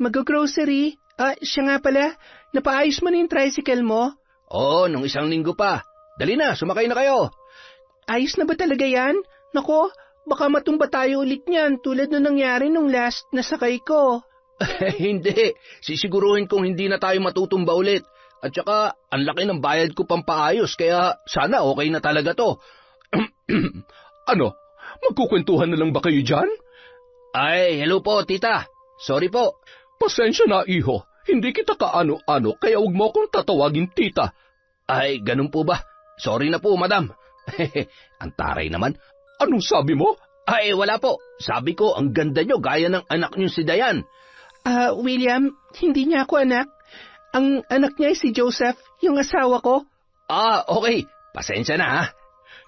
Speaker 3: Mag-grocery? Siya nga pala, napaayos mo na yung tricycle mo?
Speaker 2: Oo, nung 1 linggo pa. Dali na, sumakay na kayo.
Speaker 3: Ayos na ba talaga yan? Nako, baka matumba tayo ulit niyan tulad na nangyari nung last na sakay ko.
Speaker 2: Hindi, sisiguruhin kong hindi na tayo matutumba ulit. At saka, ang laki ng bayad ko pampaayos, kaya sana okay na talaga to.
Speaker 1: Ano, magkukwentuhan na lang ba kayo dyan?
Speaker 2: Ay, hello po, tita. Sorry po.
Speaker 1: Pasensya na, iho. Hindi kita kaano-ano, kaya huwag mo akong tatawagin tita.
Speaker 2: Ay, ganun po ba? Sorry na po, madam. Ang taray naman.
Speaker 1: Anong sabi mo?
Speaker 2: Ay, wala po. Sabi ko, ang ganda nyo, gaya ng anak nyo si Dayan.
Speaker 3: William, hindi niya ako anak. Ang anak niya ay si Joseph, yung asawa ko.
Speaker 2: Okay. Pasensya na, ha?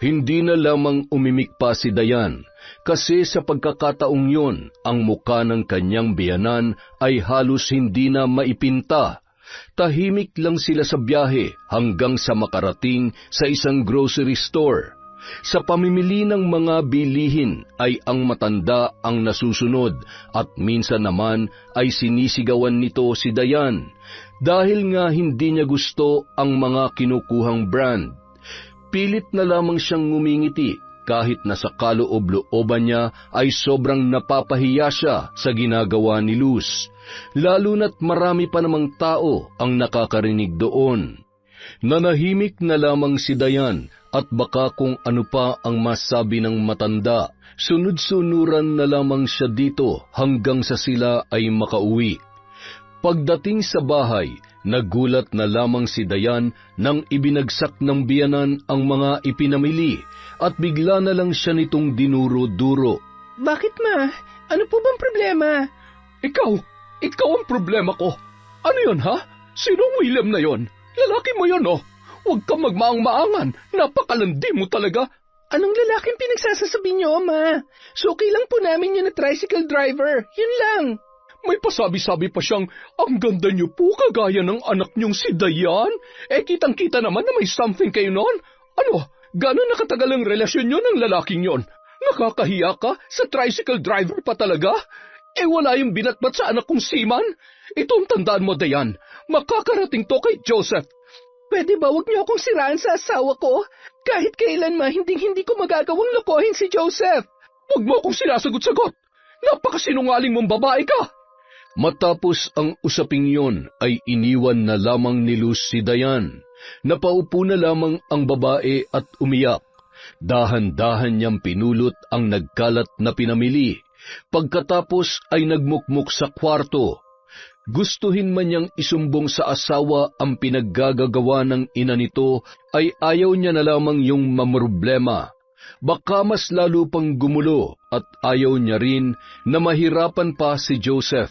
Speaker 1: Hindi na lamang umimik pa si Dayan, kasi sa pagkakataong yon, ang muka ng kanyang biyanan ay halos hindi na maipinta. Tahimik lang sila sa biyahe hanggang sa makarating sa isang grocery store. Sa pamimili ng mga bilihin ay ang matanda ang nasusunod at minsan naman ay sinisigawan nito si Dayan dahil nga hindi niya gusto ang mga kinukuhang brand. Pilit na lamang siyang ngumingiti kahit na sa kaloob-looban niya ay sobrang napapahiya siya sa ginagawa ni Luz, lalo na't marami pa namang tao ang nakakarinig doon. Nanahimik na lamang si Dayan at baka kung ano pa ang masabi ng matanda, sunod-sunuran na lamang siya dito hanggang sa sila ay makauwi. Pagdating sa bahay, nagulat na lamang si Dayan nang ibinagsak ng biyanan ang mga ipinamili at bigla na lang siya nitong dinuro-duro.
Speaker 3: Bakit, Ma? Ano po bang problema?
Speaker 1: Ikaw ang problema ko. Ano yon, ha? Sinong William na yon? Lalaki mo yon, oh. Huwag kang magmaang-maangan. Napakalandi mo talaga.
Speaker 3: Anong lalaking pinagsasasabi niyo, Ma? Suki lang po namin yun na tricycle driver. Yun lang.
Speaker 1: May pasabi-sabi pa siyang, ang ganda niyo po kagaya ng anak niyong si Dayan. Kitang-kita naman na may something kayo noon. Ano, gano'n nakatagal ang relasyon niyo ng lalaking yon? Nakakahiya ka? Sa tricycle driver pa talaga? Wala yung binatbat sa anak kong Seaman? Itong tandaan mo, Dayan, makakarating to kay Joseph.
Speaker 3: Pwede ba wag niyo akong siraan sa asawa ko? Kahit kailan hindi ko magagawang lokohin si Joseph.
Speaker 1: Huwag mo akong sinasagot-sagot. Napakasinungaling mong babae ka. Matapos ang usaping yon ay iniwan na lamang ni Luz si Dayan. Napaupo na lamang ang babae at umiyak. Dahan-dahan niyang pinulot ang nagkalat na pinamili. Pagkatapos ay nagmukmuk sa kwarto. Gustuhin man niyang isumbong sa asawa ang pinaggagawa ng ina nito, ay ayaw niya na lamang yung mamroblema. Baka mas lalo pang gumulo at ayaw niya rin na mahirapan pa si Joseph.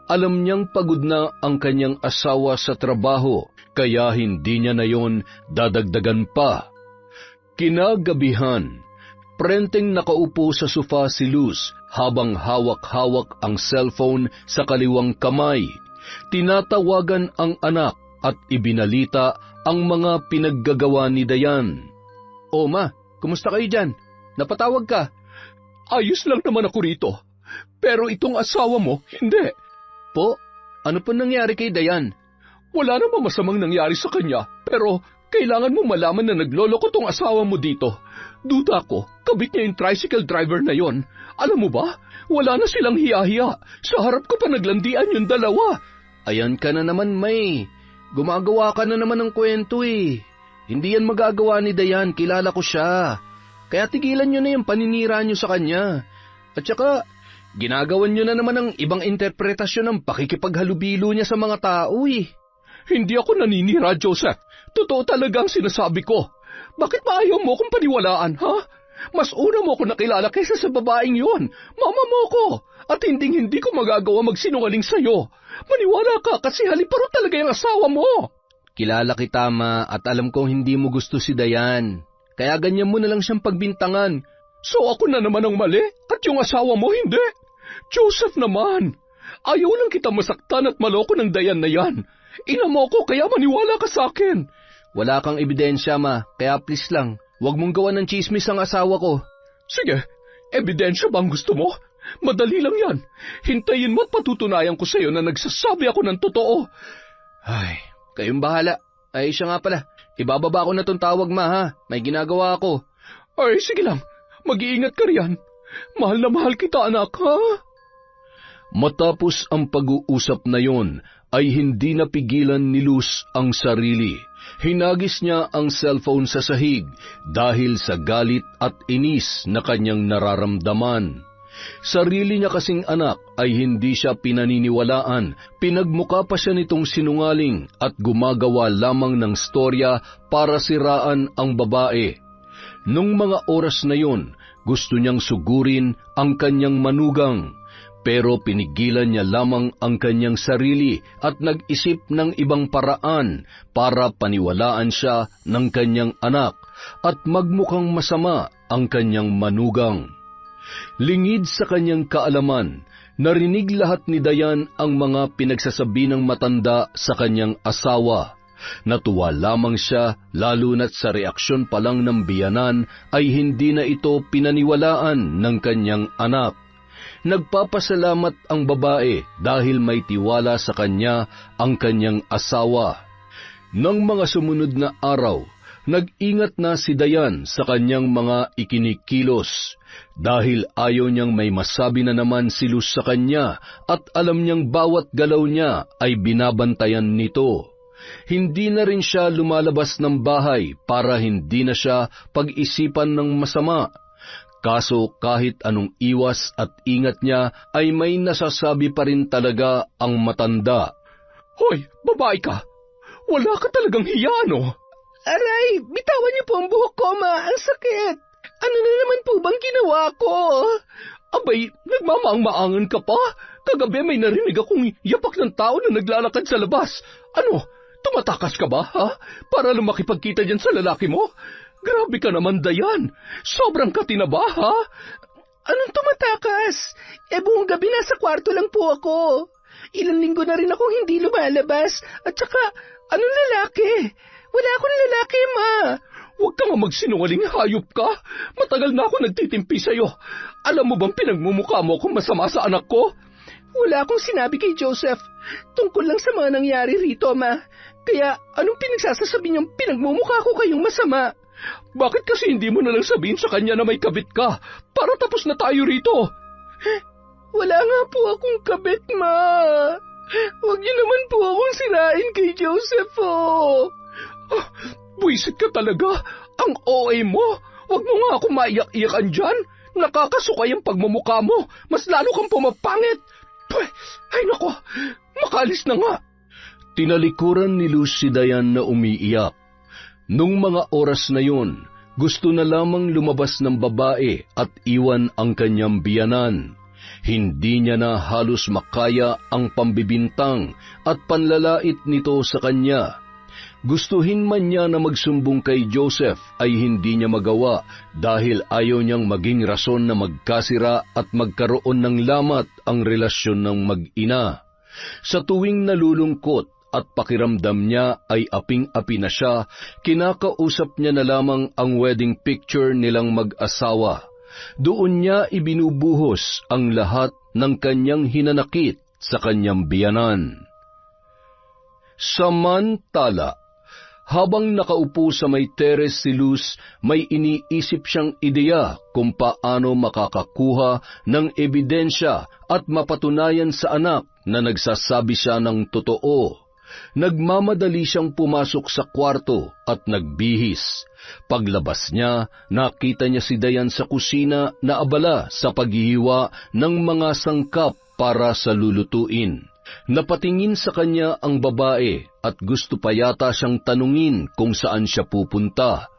Speaker 1: Alam niyang pagod na ang kanyang asawa sa trabaho, kaya hindi niya na yon dadagdagan pa. Kinagabihan, prenteng nakaupo sa sofa si Luz habang hawak-hawak ang cellphone sa kaliwang kamay. Tinatawagan ang anak at ibinalita ang mga pinaggagawa ni Dayan.
Speaker 2: O ma, kumusta kayo dyan? Napatawag ka?
Speaker 1: Ayos lang naman ako rito. Pero itong asawa mo, hindi.
Speaker 2: Po, ano po nangyari kay Dayan?
Speaker 1: Wala namang masamang nangyari sa kanya, pero kailangan mo malaman na nagloloko tong asawa mo dito. Duda ko, kabit niya yung tricycle driver na yon. Alam mo ba, wala na silang hiya-hiya. Sa harap ko pa naglandian yung dalawa.
Speaker 2: Ayan ka na naman, May. Gumagawa ka na naman ng kwento eh. Hindi yan magagawa ni Dayan, kilala ko siya. Kaya tigilan nyo na yung paninira nyo sa kanya. At saka, ginagawan nyo na naman ang ibang interpretasyon ng pakikipaghalubilo niya sa mga tao eh.
Speaker 1: Hindi ako naninira, Joseph. Totoo talaga ang sinasabi ko. Bakit ba ayaw mo akong paniwalaan, ha? Mas una mo ako nakilala kaysa sa babaeng yon. Mama mo ko. At hindi ko magagawa magsinungaling sa'yo. Maniwala ka kasi haliparo talaga yung asawa mo.
Speaker 2: Kilala kita, Ma, at alam kong hindi mo gusto si Dayan. Kaya ganyan mo na lang siyang pagbintangan.
Speaker 1: So ako na naman ang mali at yung asawa mo hindi. Joseph naman, ayaw lang kita masaktan at maloko ng Dayan na yan. Ina mo ko kaya maniwala ka sa akin.
Speaker 2: Wala kang ebidensya, Ma, kaya please lang, huwag mong gawa ng chismis ang asawa ko.
Speaker 1: Sige, ebidensya ba ang gusto mo? Madali lang yan. Hintayin mo at patutunayan ko sa iyo na nagsasabi ako ng totoo.
Speaker 2: Ay, kayong bahala. Ay, siya nga pala. Ibababa ko na tong tawag, Ma, ha? May ginagawa ako.
Speaker 1: Ay, sige lang. Mag-iingat ka riyan. Mahal na mahal kita, anak, ha? Matapos ang pag-uusap na yon, ay hindi napigilan ni Luz ang sarili. Hinagis niya ang cellphone sa sahig dahil sa galit at inis na kanyang nararamdaman. Sarili niya kasing anak ay hindi siya pinaniniwalaan. Pinagmuka pa siya nitong sinungaling at gumagawa lamang ng storya para siraan ang babae. Nung mga oras na yon, gusto niyang sugurin ang kanyang manugang. Pero pinigilan niya lamang ang kanyang sarili at nag-isip ng ibang paraan para paniwalaan siya ng kanyang anak at magmukhang masama ang kanyang manugang. Lingid sa kanyang kaalaman, narinig lahat ni Dayan ang mga pinagsasabi ng matanda sa kanyang asawa. Natuwa lamang siya lalo na't sa reaksyon pa lang ng biyanan ay hindi na ito pinaniwalaan ng kanyang anak. Nagpapasalamat ang babae dahil may tiwala sa kanya ang kanyang asawa. Nang mga sumunod na araw, nag-ingat na si Dayan sa kanyang mga ikinikilos dahil ayaw niyang may masabi na naman si Luz sa kanya at alam niyang bawat galaw niya ay binabantayan nito. Hindi na rin siya lumalabas ng bahay para hindi na siya pag-isipan ng masama. Kaso kahit anong iwas at ingat niya ay may nasasabi pa rin talaga ang matanda. Hoy, babae ka! Wala ka talagang hiya, no?
Speaker 3: Aray, bitawan niyo po ang buhok ko, Ma. Ang sakit. Ano na naman po bang ginawa ko?
Speaker 1: Abay, nagmamaang-maangan ka pa? Kagabi may narinig akong yapak ng tao na naglalakad sa labas. Ano, tumatakas ka ba, ha? Para lang makipagkita dyan sa lalaki mo? Grabe ka naman, Dayan. Sobrang katinaba, ha?
Speaker 3: Anong tumatakas? Buong gabi nasa kwarto lang po ako. Ilang linggo na rin akong hindi lumalabas. At saka, anong lalaki? Wala akong lalaki, Ma.
Speaker 1: Huwag ka nga magsinungaling, hayop ka. Matagal na ako nagtitimpi sa'yo. Alam mo bang pinagmumukha mo kung masama sa anak ko?
Speaker 3: Wala akong sinabi kay Joseph. Tungkol lang sa mga nangyari rito, Ma. Kaya, anong pinagsasasabi niyong pinagmumukha ko kayong masama?
Speaker 1: Bakit kasi hindi mo na lang sabihin sa kanya na may kabit ka? Para tapos na tayo rito.
Speaker 3: Wala nga po akong kabit, Ma. Huwag niyo naman po akong sirain kay Joseph, oh.
Speaker 1: Buisit ka talaga. Ang OA mo. Huwag mo nga ako maiyak-iyakan dyan. Nakakasukay ang pagmumukha mo. Mas lalo kang pumapangit. Ay nako, makalis na nga. Tinalikuran ni Luz si Dayan na umiiyak. Nung mga oras na yun, gusto na lamang lumabas ng babae at iwan ang kanyang biyanan. Hindi niya na halos makaya ang pambibintang at panlalait nito sa kanya. Gustuhin man niya na magsumbong kay Joseph ay hindi niya magawa dahil ayaw niyang maging rason na magkasira at magkaroon ng lamat ang relasyon ng mag-ina. Sa tuwing nalulungkot at pakiramdam niya ay aping-api na siya, kinakausap niya na lamang ang wedding picture nilang mag-asawa. Doon niya ibinubuhos ang lahat ng kanyang hinanakit sa kanyang biyanan. Samantala, habang nakaupo sa may teres si Luz, may iniisip siyang ideya kung paano makakakuha ng ebidensya at mapatunayan sa anak na nagsasabi siya ng totoo. Nagmamadali siyang pumasok sa kwarto at nagbihis. Paglabas niya, nakita niya si Dayan sa kusina na abala sa paghihiwa ng mga sangkap para sa lulutuin. Napatingin sa kanya ang babae at gusto pa yata siyang tanungin kung saan siya pupunta.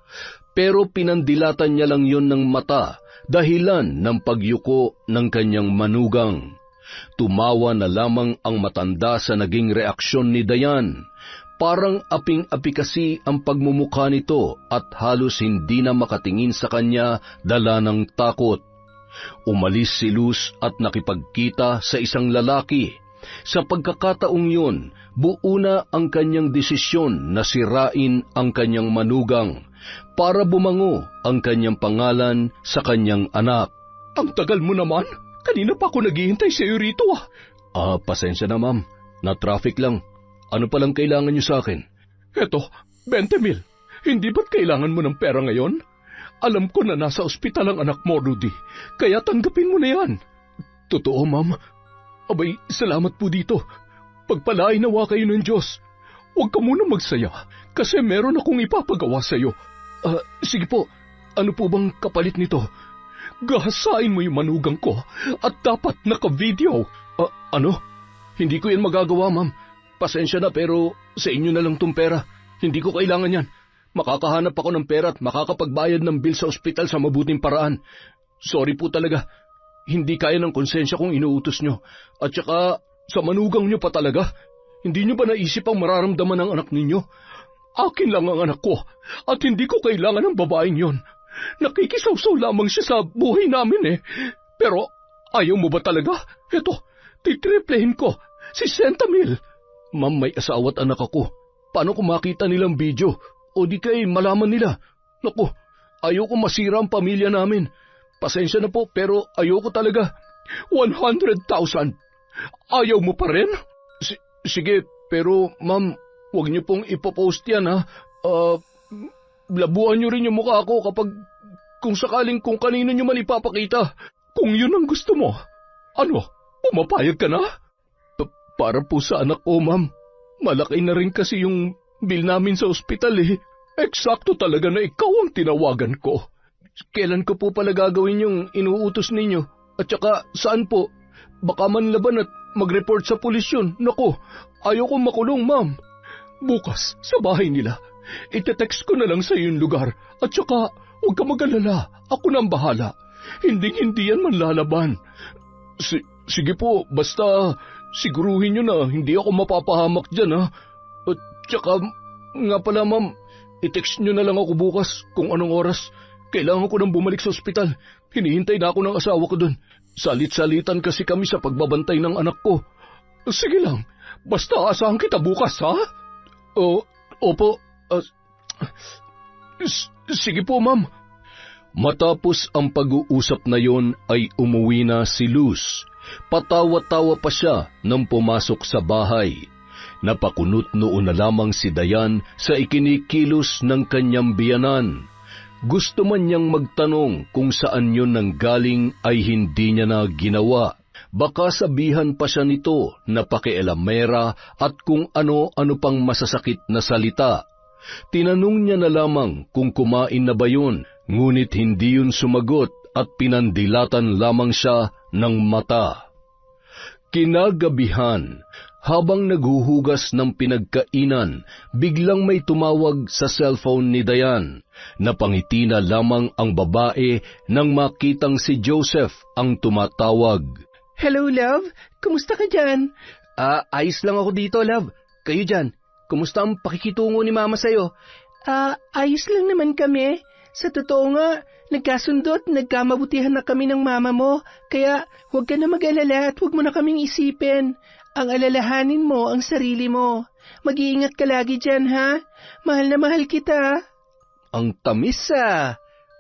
Speaker 1: Pero pinandilatan niya lang yon ng mata, dahilan ng pagyuko ng kanyang manugang. Tumawa na lamang ang matanda sa naging reaksyon ni Dayan. Parang aping-api kasi ang pagmumukha nito at halos hindi na makatingin sa kanya dala ng takot. Umalis si Luz at nakipagkita sa isang lalaki. Sa pagkakataong yun, buo na ang kanyang desisyon na sirain ang kanyang manugang para bumango ang kanyang pangalan sa kanyang anak.
Speaker 2: Ang tagal mo naman! Kanina pa ako naghihintay sa iyo rito
Speaker 1: Pasensya na ma'am. Na-traffic lang. Ano palang kailangan niyo sa akin?
Speaker 2: Eto, 20,000. Hindi ba't kailangan mo ng pera ngayon? Alam ko na nasa ospital ang anak mo, Rudy. Kaya tanggapin mo na yan.
Speaker 1: Totoo, ma'am.
Speaker 2: Abay, salamat po dito. Pagpalain nawa kayo ng Diyos. Huwag ka muna magsaya kasi meron akong ipapagawa sa iyo.
Speaker 1: Sige po. Ano po bang kapalit nito?
Speaker 2: Gahasain mo yung manugang ko at dapat naka-video.
Speaker 1: Ano? Hindi ko yan magagawa, ma'am. Pasensya na pero sa inyo na lang tong pera. Hindi ko kailangan yan. Makakahanap ako ng pera at makakapagbayad ng bill sa ospital sa mabuting paraan. Sorry po talaga. Hindi kaya ng konsensya kong inuutos nyo. At saka sa manugang nyo pa talaga. Hindi nyo ba naisip ang mararamdaman ng anak ninyo?
Speaker 2: Akin lang ang anak ko at hindi ko kailangan ng babaeng yon. Nakikisawsaw lamang siya sa buhay namin Pero ayaw mo ba talaga? Eto, titriplehin ko. 60,000.
Speaker 1: Ma'am, may asawa at anak ako. Paano kung makita nilang video? O di kay malaman nila? Naku, ayaw ko masira ang pamilya namin. Pasensya na po pero ayaw ko talaga.
Speaker 2: 100,000. Ayaw mo pa rin?
Speaker 1: Sige, pero ma'am, huwag niyo pong ipopost yan Labuan niyo rin yung mukha ko kung sakaling kung kanino niyo man ipapakita.
Speaker 2: Kung yun ang gusto mo, ano, pumapayag ka na?
Speaker 1: Para po sa anak ko, ma'am. Malaki na rin kasi yung bill namin sa ospital
Speaker 2: Eksakto talaga na ikaw ang tinawagan ko.
Speaker 1: Kailan ko po pala gagawin yung inuutos ninyo? At saka saan po? Baka manlaban at mag-report sa pulis yun. Naku, ayaw kong makulong, ma'am.
Speaker 2: Bukas, sa bahay nila. Ite-text ko na lang sa yung lugar. At saka, huwag ka mag-alala. Ako nang bahala. Hindi yan manlalaban.
Speaker 1: Sige po, basta siguruhin nyo na hindi ako mapapahamak dyan, At saka, nga pala ma'am, i-text nyo na lang ako bukas kung anong oras. Kailangan ko nang bumalik sa ospital. Hinihintay na ako ng asawa ko dun. Salit-salitan kasi kami sa pagbabantay ng anak ko. Sige lang, basta asahan kita bukas, ha? Opo. Sige po, ma'am. Matapos ang pag-uusap na yon ay umuwi na si Luz. Patawa-tawa pa siya nang pumasok sa bahay. Napakunot noon na lamang si Dayan sa ikinikilos ng kanyang biyanan. Gusto man niyang magtanong kung saan yun nanggaling ay hindi niya na ginawa. Baka sabihan pa siya nito na pakialamera at kung ano-ano pang masasakit na salita. Tinanong niya na lamang kung kumain na ba yun, ngunit hindi yun sumagot at pinandilatan lamang siya ng mata. Kinagabihan, habang naghuhugas ng pinagkainan, biglang may tumawag sa cellphone ni Dayan. Napangiti na lamang ang babae nang makitang si Joseph ang tumatawag.
Speaker 3: Hello, love. Kumusta ka dyan?
Speaker 2: Ayos lang ako dito, love. Kayo dyan, kumusta ang pakikitungo ni Mama sa'yo?
Speaker 3: Ayos lang naman kami. Sa totoo nga, nagkasundo at nagkamabutihan na kami ng mama mo, kaya huwag ka na mag-alala at huwag mo na kaming isipin. Ang alalahanin mo ang sarili mo. Mag-iingat ka lagi dyan, ha? Mahal na mahal kita.
Speaker 2: Ang tamis,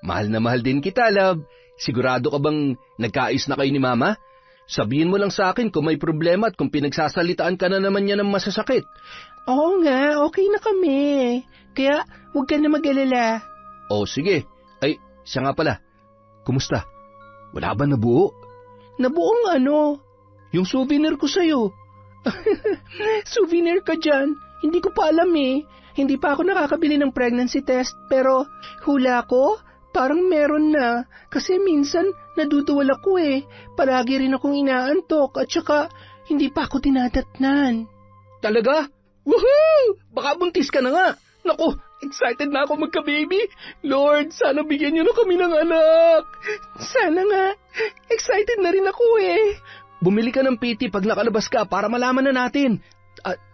Speaker 2: Mahal na mahal din kita, love. Sigurado ka bang nagkaayos na kayo ni Mama? Sabihin mo lang sa akin kung may problema at kung pinagsasalitaan ka na naman niya ng masasakit.
Speaker 3: Oo nga, okay na kami. Kaya huwag ka na mag-alala.
Speaker 2: Sige. Ay, siya nga pala. Kumusta? Wala ba nabuo?
Speaker 3: Nabuong ano?
Speaker 2: Yung souvenir ko sa'yo.
Speaker 3: Souvenir ka dyan? Hindi ko pa alam eh. Hindi pa ako nakakabili ng pregnancy test, pero hula ko, parang meron na. Kasi minsan naduduwal ako eh. Palagi rin akong inaantok at saka hindi pa ako tinadatnan.
Speaker 2: Talaga? Woohoo! Baka buntis ka na nga. Naku, excited na ako magka-baby. Lord, sana bigyan niyo na kami ng anak.
Speaker 3: Sana nga. Excited na rin ako eh.
Speaker 2: Bumili ka ng PT pag nakalabas ka para malaman na natin.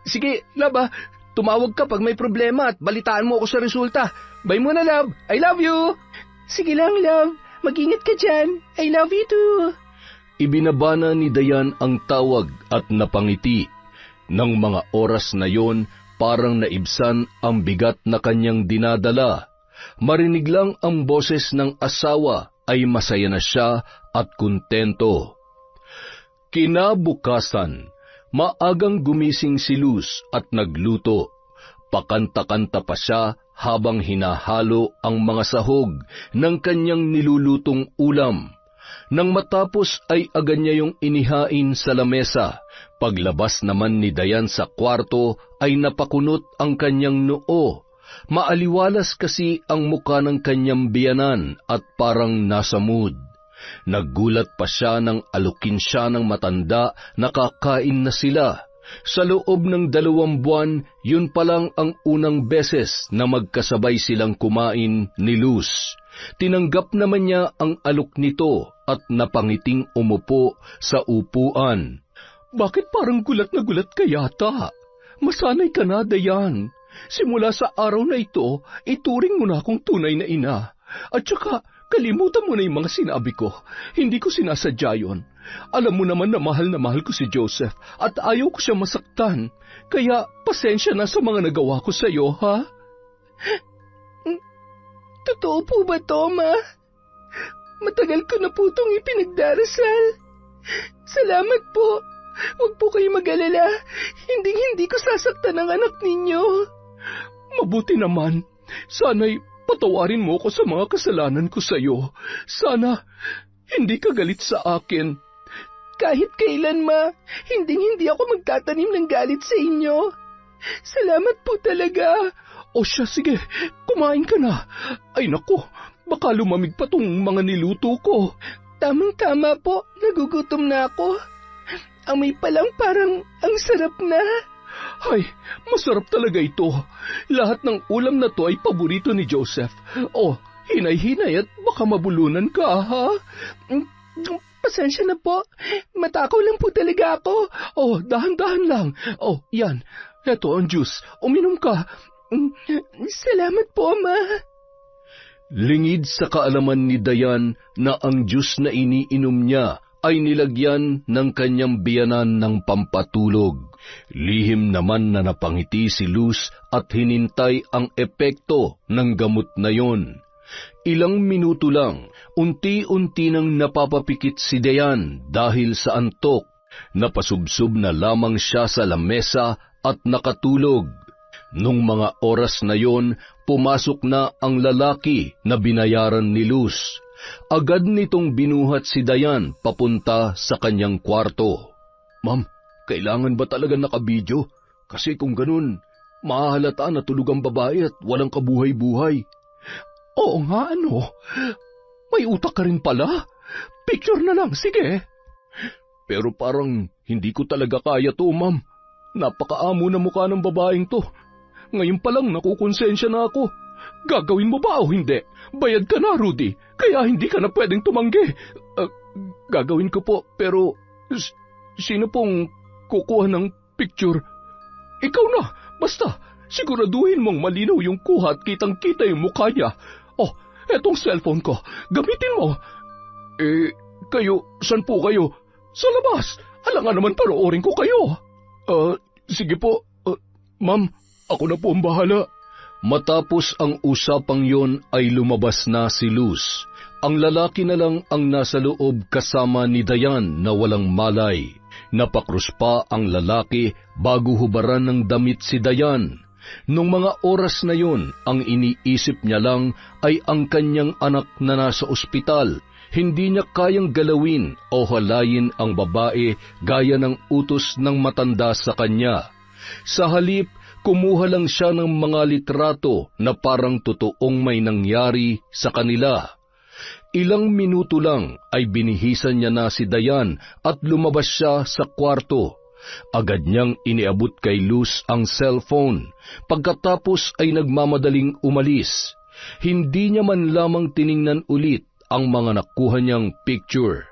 Speaker 2: Sige, love tumawag ka pag may problema at balitaan mo ako sa resulta. Bye muna, love. I love you.
Speaker 3: Sige lang, love. Mag-ingat ka dyan. I love you too.
Speaker 1: Ibinabana ni Dayan ang tawag at napangiti. Nang mga oras na yon, parang naibsan ang bigat na kanyang dinadala. Marinig lang ang boses ng asawa ay masaya na siya at kontento. Kinabukasan, maagang gumising si Luz at nagluto. Pakanta-kanta pa siya habang hinahalo ang mga sahog ng kanyang nilulutong ulam. Nang matapos ay agad niya yung inihain sa lamesa. Paglabas naman ni Dayan sa kwarto ay napakunot ang kanyang noo. Maaliwalas kasi ang muka ng kanyang biyanan at parang nasa mood. Naggulat pa siya nang alukin siya ng matanda na kakain na sila. Sa loob ng 2 buwan, yun palang ang unang beses na magkasabay silang kumain ni Luz. Tinanggap naman niya ang alok nito at napangiting umupo sa upuan. Bakit parang gulat na gulat ka yata? Masanay ka na, Dayan. Simula sa araw na ito, ituring mo na akong tunay na ina. At saka, kalimutan mo na yung mga sinabi ko. Hindi ko sinasadya yun. Alam mo naman na mahal ko si Joseph at ayaw ko siya masaktan. Kaya pasensya na sa mga nagawa ko sa iyo, ha?
Speaker 3: Totoo po ba to, Ma? Matagal ko na po itong ipinagdarasal. Salamat po. Huwag po kayo mag-alala. Hindi ko sasaktan ang anak ninyo.
Speaker 1: Mabuti naman. Sana'y patawarin mo ko sa mga kasalanan ko sa iyo. Sana hindi ka galit sa akin.
Speaker 3: Kahit kailan, Ma, hindi ako magtatanim ng galit sa inyo. Salamat po talaga.
Speaker 1: O siya, sige, kumain ka na. Ay naku, baka lumamig pa tong mga niluto ko.
Speaker 3: Tamang-tama po, nagugutom na ako. Amoy pa lang parang ang sarap na.
Speaker 1: Ay, masarap talaga ito. Lahat ng ulam na to ay paborito ni Joseph. Oh, hinay-hinay at baka mabulunan ka, ha?
Speaker 3: Pasensya na po. Matakaw lang po talaga ako.
Speaker 1: Oh, dahan-dahan lang. Oh, yan. Eto ang juice. Uminom ka.
Speaker 3: Salamat po, Ma.
Speaker 1: Lingid sa kaalaman ni Dayan na ang Diyos na iniinom niya ay nilagyan ng kanyang biyanan ng pampatulog. Lihim naman na napangiti si Luz at hinintay ang epekto ng gamot na yon. Ilang minuto lang, unti-unti nang napapapikit si Dayan dahil sa antok. Napasubsob na lamang siya sa lamesa at nakatulog. Nung mga oras na yon, pumasok na ang lalaki na binayaran ni Luz. Agad nitong binuhat si Dayan papunta sa kanyang kwarto. "Ma'am, kailangan ba talaga nakabidyo? Kasi kung ganun, mahahalata na tulog ang babae at walang kabuhay-buhay."
Speaker 3: Oo nga, ano? May utak ka rin pala. Picture na lang, sige.
Speaker 1: Pero parang hindi ko talaga kaya to, ma'am. Napakaamo na mukha ng babaeng to. Ngayon pa lang nakukonsensya na ako.
Speaker 3: Gagawin mo ba o hindi? Bayad ka na, Rudy. Kaya hindi ka na pwedeng tumanggi.
Speaker 1: Gagawin ko po, pero sino pong kukuha ng picture?
Speaker 3: Ikaw na. Basta, siguraduhin mong malinaw yung kuha at kitang-kita yung mukha niya. Oh, etong cellphone ko. Gamitin mo.
Speaker 1: Kayo, saan po kayo?
Speaker 3: Sa labas. Alangan naman panoorin ko kayo.
Speaker 1: Sige po. Ma'am, ako na po ang bahala. Matapos ang usapang yon ay lumabas na si Luz. Ang lalaki na lang ang nasa loob kasama ni Dayan na walang malay. Napakrus pa ang lalaki bago hubaran ng damit si Dayan. Nung mga oras na yon, ang iniisip niya lang ay ang kanyang anak na nasa ospital. Hindi niya kayang galawin o halayin ang babae gaya ng utos ng matanda sa kanya. Sa halip, kumuha lang siya ng mga litrato na parang totoong may nangyari sa kanila. Ilang minuto lang ay binihisan niya na si Dayan at lumabas siya sa kwarto. Agad niyang iniabot kay Luz ang cellphone. Pagkatapos ay nagmamadaling umalis. Hindi niya man lamang tiningnan ulit ang mga nakuha niyang picture.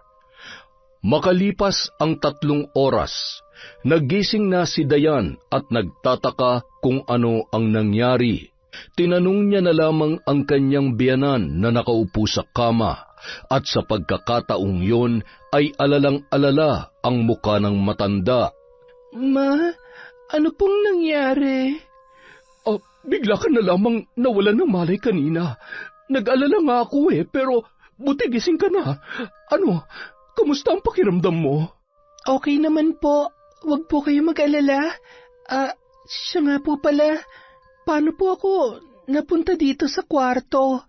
Speaker 1: Makalipas ang 3 oras, nagising na si Dayan at nagtataka kung ano ang nangyari. Tinanong niya na lamang ang kanyang biyanan na nakaupo sa kama, at sa pagkakataong yon ay alalang-alala ang muka ng matanda.
Speaker 3: Ma, ano pong nangyari? Bigla ka na lamang nawalan ng malay kanina. Nag-alala nga ako pero buti gising ka na. Ano, kamusta ang pakiramdam mo? Okay naman po. Huwag po kayo mag-alala. Siya nga po pala. Paano po ako napunta dito sa kwarto?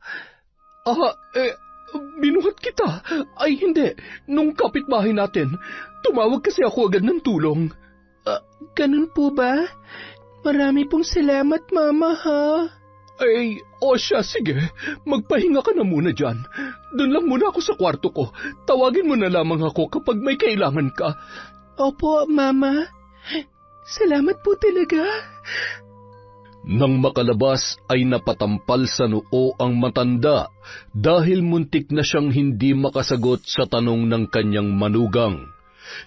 Speaker 3: Binuhat kita. Ay hindi, nung kapitbahay natin. Tumawag kasi ako agad ng tulong. Ganun po ba? Marami pong salamat, Mama, ha? Siya, sige. Magpahinga ka na muna dyan. Doon lang muna ako sa kwarto ko. Tawagin mo na lamang ako kapag may kailangan ka. Opo, Mama. Salamat po talaga.
Speaker 1: Nang makalabas ay napatampal sa noo ang matanda dahil muntik na siyang hindi makasagot sa tanong ng kanyang manugang.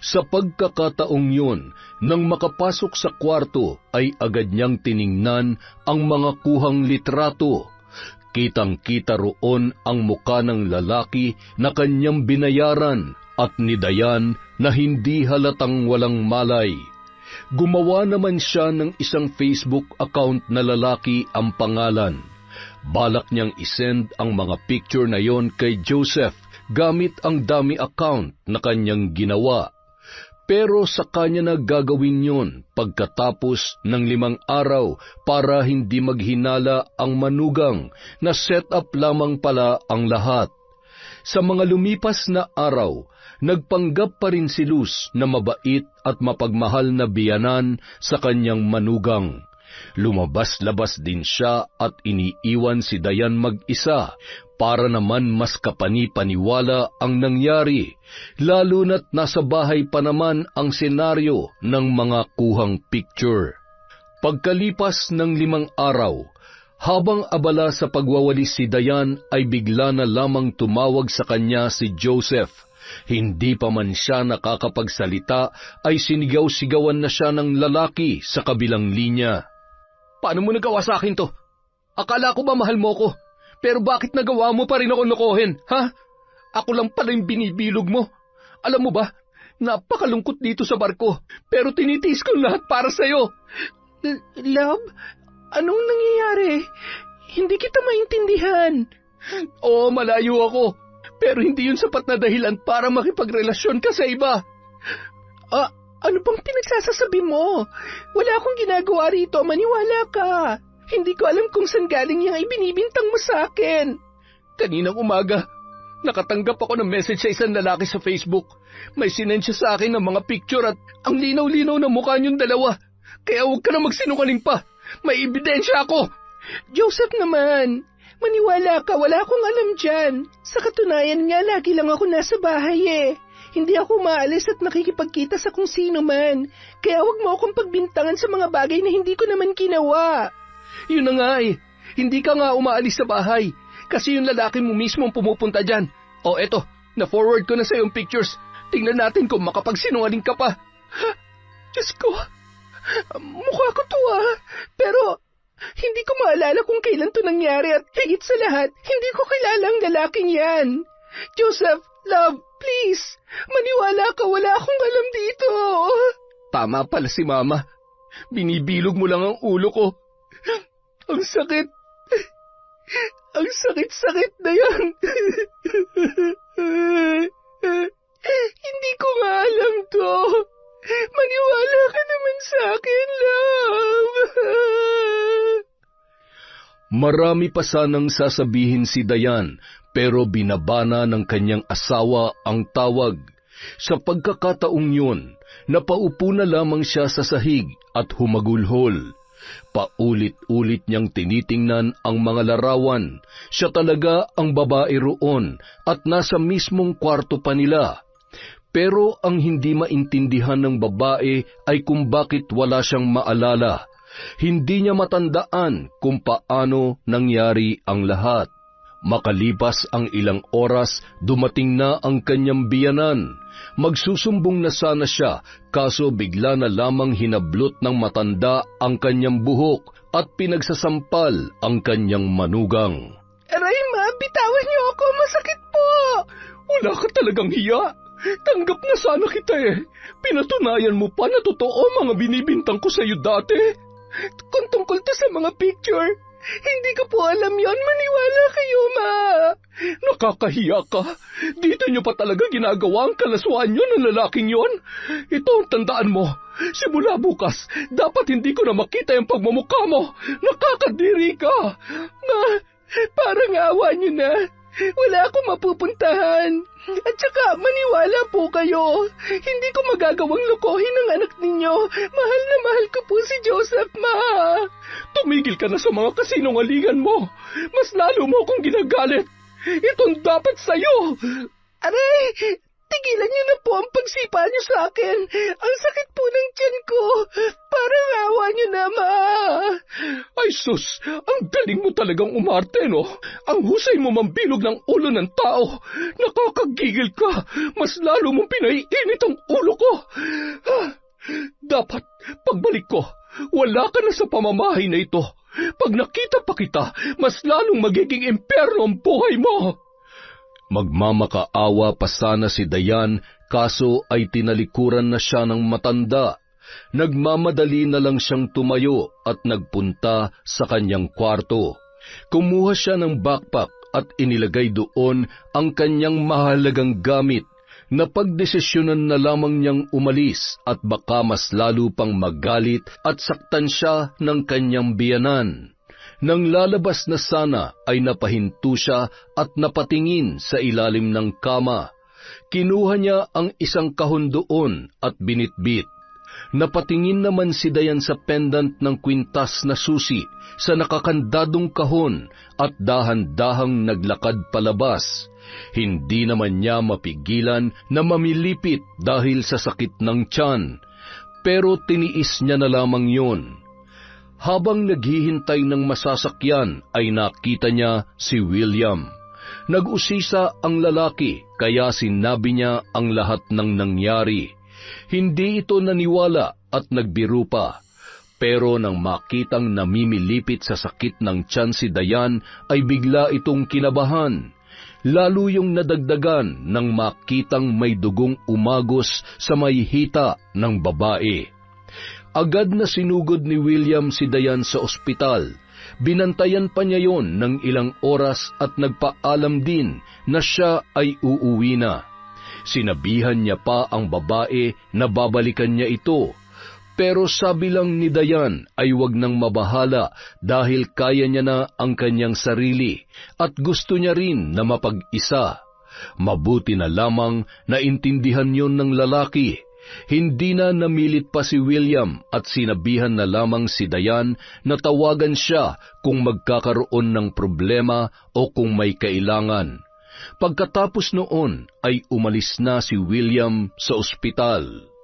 Speaker 1: Sa pagkakataong yun, nang makapasok sa kwarto ay agad niyang tiningnan ang mga kuhang litrato. Kitang-kita roon ang muka ng lalaki na kanyang binayaran at ni Dayan na hindi halatang walang malay. Gumawa naman siya ng isang Facebook account na lalaki ang pangalan. Balak niyang isend ang mga picture na yon kay Joseph gamit ang dummy account na kanyang ginawa. Pero sa kanya na gagawin yon pagkatapos ng 5 araw para hindi maghinala ang manugang na set up lamang pala ang lahat. Sa mga lumipas na araw, nagpanggap pa rin si Luz na mabait at mapagmahal na biyanan sa kanyang manugang. Lumabas-labas din siya at iniiwan si Dayan mag-isa para naman mas kapani-paniwala ang nangyari, lalo na't nasa bahay pa naman ang senaryo ng mga kuhang picture. Pagkalipas ng 5 araw, habang abala sa pagwawalis si Dayan ay bigla na lamang tumawag sa kanya si Joseph. Hindi pa man siya nakakapagsalita ay sinigaw-sigawan na siya ng lalaki sa kabilang linya.
Speaker 2: Paano mo nagawa sa akin to? Akala ko ba mahal mo ko? Pero bakit nagawa mo pa rin ako lokohin, ha? Ako lang pala yung binibilog mo. Alam mo ba, napakalungkot dito sa barko, pero tinitiis ko lahat para sa'yo.
Speaker 3: Love, anong nangyayari? Hindi kita maintindihan.
Speaker 2: Oo, malayo ako. Pero hindi yun sapat na dahilan para makipagrelasyon ka sa iba.
Speaker 3: Ano bang pinagsasasabi mo? Wala akong ginagawa rito, maniwala ka. Hindi ko alam kung saan galing yung ibinibintang mo sa akin.
Speaker 2: Kaninang umaga, nakatanggap ako ng message sa isang lalaki sa Facebook. May sinend siya sa akin ng mga picture at ang linaw-linaw na mukha niyong dalawa. Kaya huwag ka na magsinungaling pa. May ebidensya ako.
Speaker 3: Joseph naman, maniwala ka, wala akong alam dyan. Sa katunayan nga, lagi lang ako nasa bahay eh. Hindi ako maalis at nakikipagkita sa kung sino man. Kaya huwag mo akong pagbintangan sa mga bagay na hindi ko naman ginawa.
Speaker 2: Yun na nga eh. Hindi ka nga umaalis sa bahay. Kasi yung lalaki mo mismo ang pumupunta dyan. O eto, na-forward ko na sa yung pictures. Tingnan natin kung makapagsinungaling ka pa.
Speaker 3: Diyos ko, mukha ko to Pero hindi ko maalala kung kailan to nangyari at higit sa lahat, hindi ko kilala ang lalaking yan. Joseph, love, please, maniwala ka, wala akong alam dito.
Speaker 2: Tama pala si Mama. Binibilog mo lang ang ulo ko. Ang sakit. Ang sakit-sakit na yan.
Speaker 3: Hindi ko nga alam to. Maniwala ka naman sa akin, love.
Speaker 1: Marami pa sanang sasabihin si Dayan, pero binabana ng kanyang asawa ang tawag. Sa pagkakataong yun, napaupo na lamang siya sa sahig at humagulhol. Paulit-ulit niyang tinitingnan ang mga larawan. Siya talaga ang babae roon at nasa mismong kwarto pa nila. Pero ang hindi maintindihan ng babae ay kung bakit wala siyang maalala. Hindi niya matandaan kung paano nangyari ang lahat. Makalipas ang ilang oras, dumating na ang kanyang biyanan. Magsusumbong na sana siya, kaso bigla na lamang hinablot ng matanda ang kanyang buhok at pinagsasampal ang kanyang manugang.
Speaker 3: Aray ma, bitawan niyo ako, masakit po.
Speaker 2: Wala ka talagang hiya. Tanggap na sana kita eh. Pinatunayan mo pa na totoo mga binibintang ko sa iyo dati.
Speaker 3: Kung tungkol to sa mga picture, hindi ko po alam yon, maniwala kayo, ma.
Speaker 2: Nakakahiya ka. Dito niyo pa talaga ginagawa ang kalaswaan niyo ng lalaking yon. Ito ang tandaan mo. Simula bukas, dapat hindi ko na makita yung pagmumukha mo. Nakakadiri ka.
Speaker 3: Ma, parang awa niyo na. Wala akong mapupuntahan. At saka, maniwala po kayo. Hindi ko magagawang lokohin ang anak ninyo. Mahal na mahal ko po si Joseph, ma.
Speaker 2: Tumigil ka na sa mga kasinungalingan mo. Mas lalo mo akong ginagalit. Itong dapat sa'yo.
Speaker 3: Aray, tigilan niyo na po ang pagsipa niyo sa akin. Ang sakit po ng tiyan ko. Parang awa niyo na, ma.
Speaker 2: Ay sus, ang galing mo talagang umarte, no? Ang husay mo mambilog ng ulo ng tao. Nakakagigil ka. Mas lalo mong pinaiinit ang ulo ko. Dapat, pagbalik ko, wala ka na sa pamamahay na ito. Pag nakita pa kita, mas lalong magiging imperno ang buhay mo.
Speaker 1: Magmamakaawa pa sana si Dayan, kaso ay tinalikuran na siya ng matanda. Nagmamadali na lang siyang tumayo at nagpunta sa kanyang kwarto. Kumuha siya ng backpack at inilagay doon ang kanyang mahalagang gamit. Napagdesisyonan na lamang niyang umalis at baka mas lalo pang magalit at saktan siya ng kanyang biyanan. Nang lalabas na sana ay napahinto siya at napatingin sa ilalim ng kama. Kinuha niya ang isang kahon doon at binitbit. Napatingin naman si Dayan sa pendant ng kwintas na susi sa nakakandadong kahon at dahan-dahang naglakad palabas. Hindi naman niya mapigilan na mamilipit dahil sa sakit ng tiyan, pero tiniis niya na lamang yun. Habang naghihintay ng masasakyan ay nakita niya si William. Nag-usisa ang lalaki kaya sinabi niya ang lahat ng nangyari. Hindi ito naniwala at nagbiro pa. Pero nang makitang namimilipit sa sakit ng tiyan si Dayan, ay bigla itong kinabahan. Lalo yung nadagdagan nang makitang may dugong umagos sa may hita ng babae. Agad na sinugod ni William si Dayan sa ospital. Binantayan pa niya yon ng ilang oras at nagpaalam din na siya ay uuwi na. Sinabihan niya pa ang babae na babalikan niya ito. Pero sabi lang ni Dayan ay wag nang mabahala dahil kaya niya na ang kanyang sarili at gusto niya rin na mapag-isa. Mabuti na lamang na intindihan yon ng lalaki. Hindi na namilit pa si William at sinabihan na lamang si Dayan na tawagan siya kung magkakaroon ng problema o kung may kailangan. Pagkatapos noon ay umalis na si William sa ospital.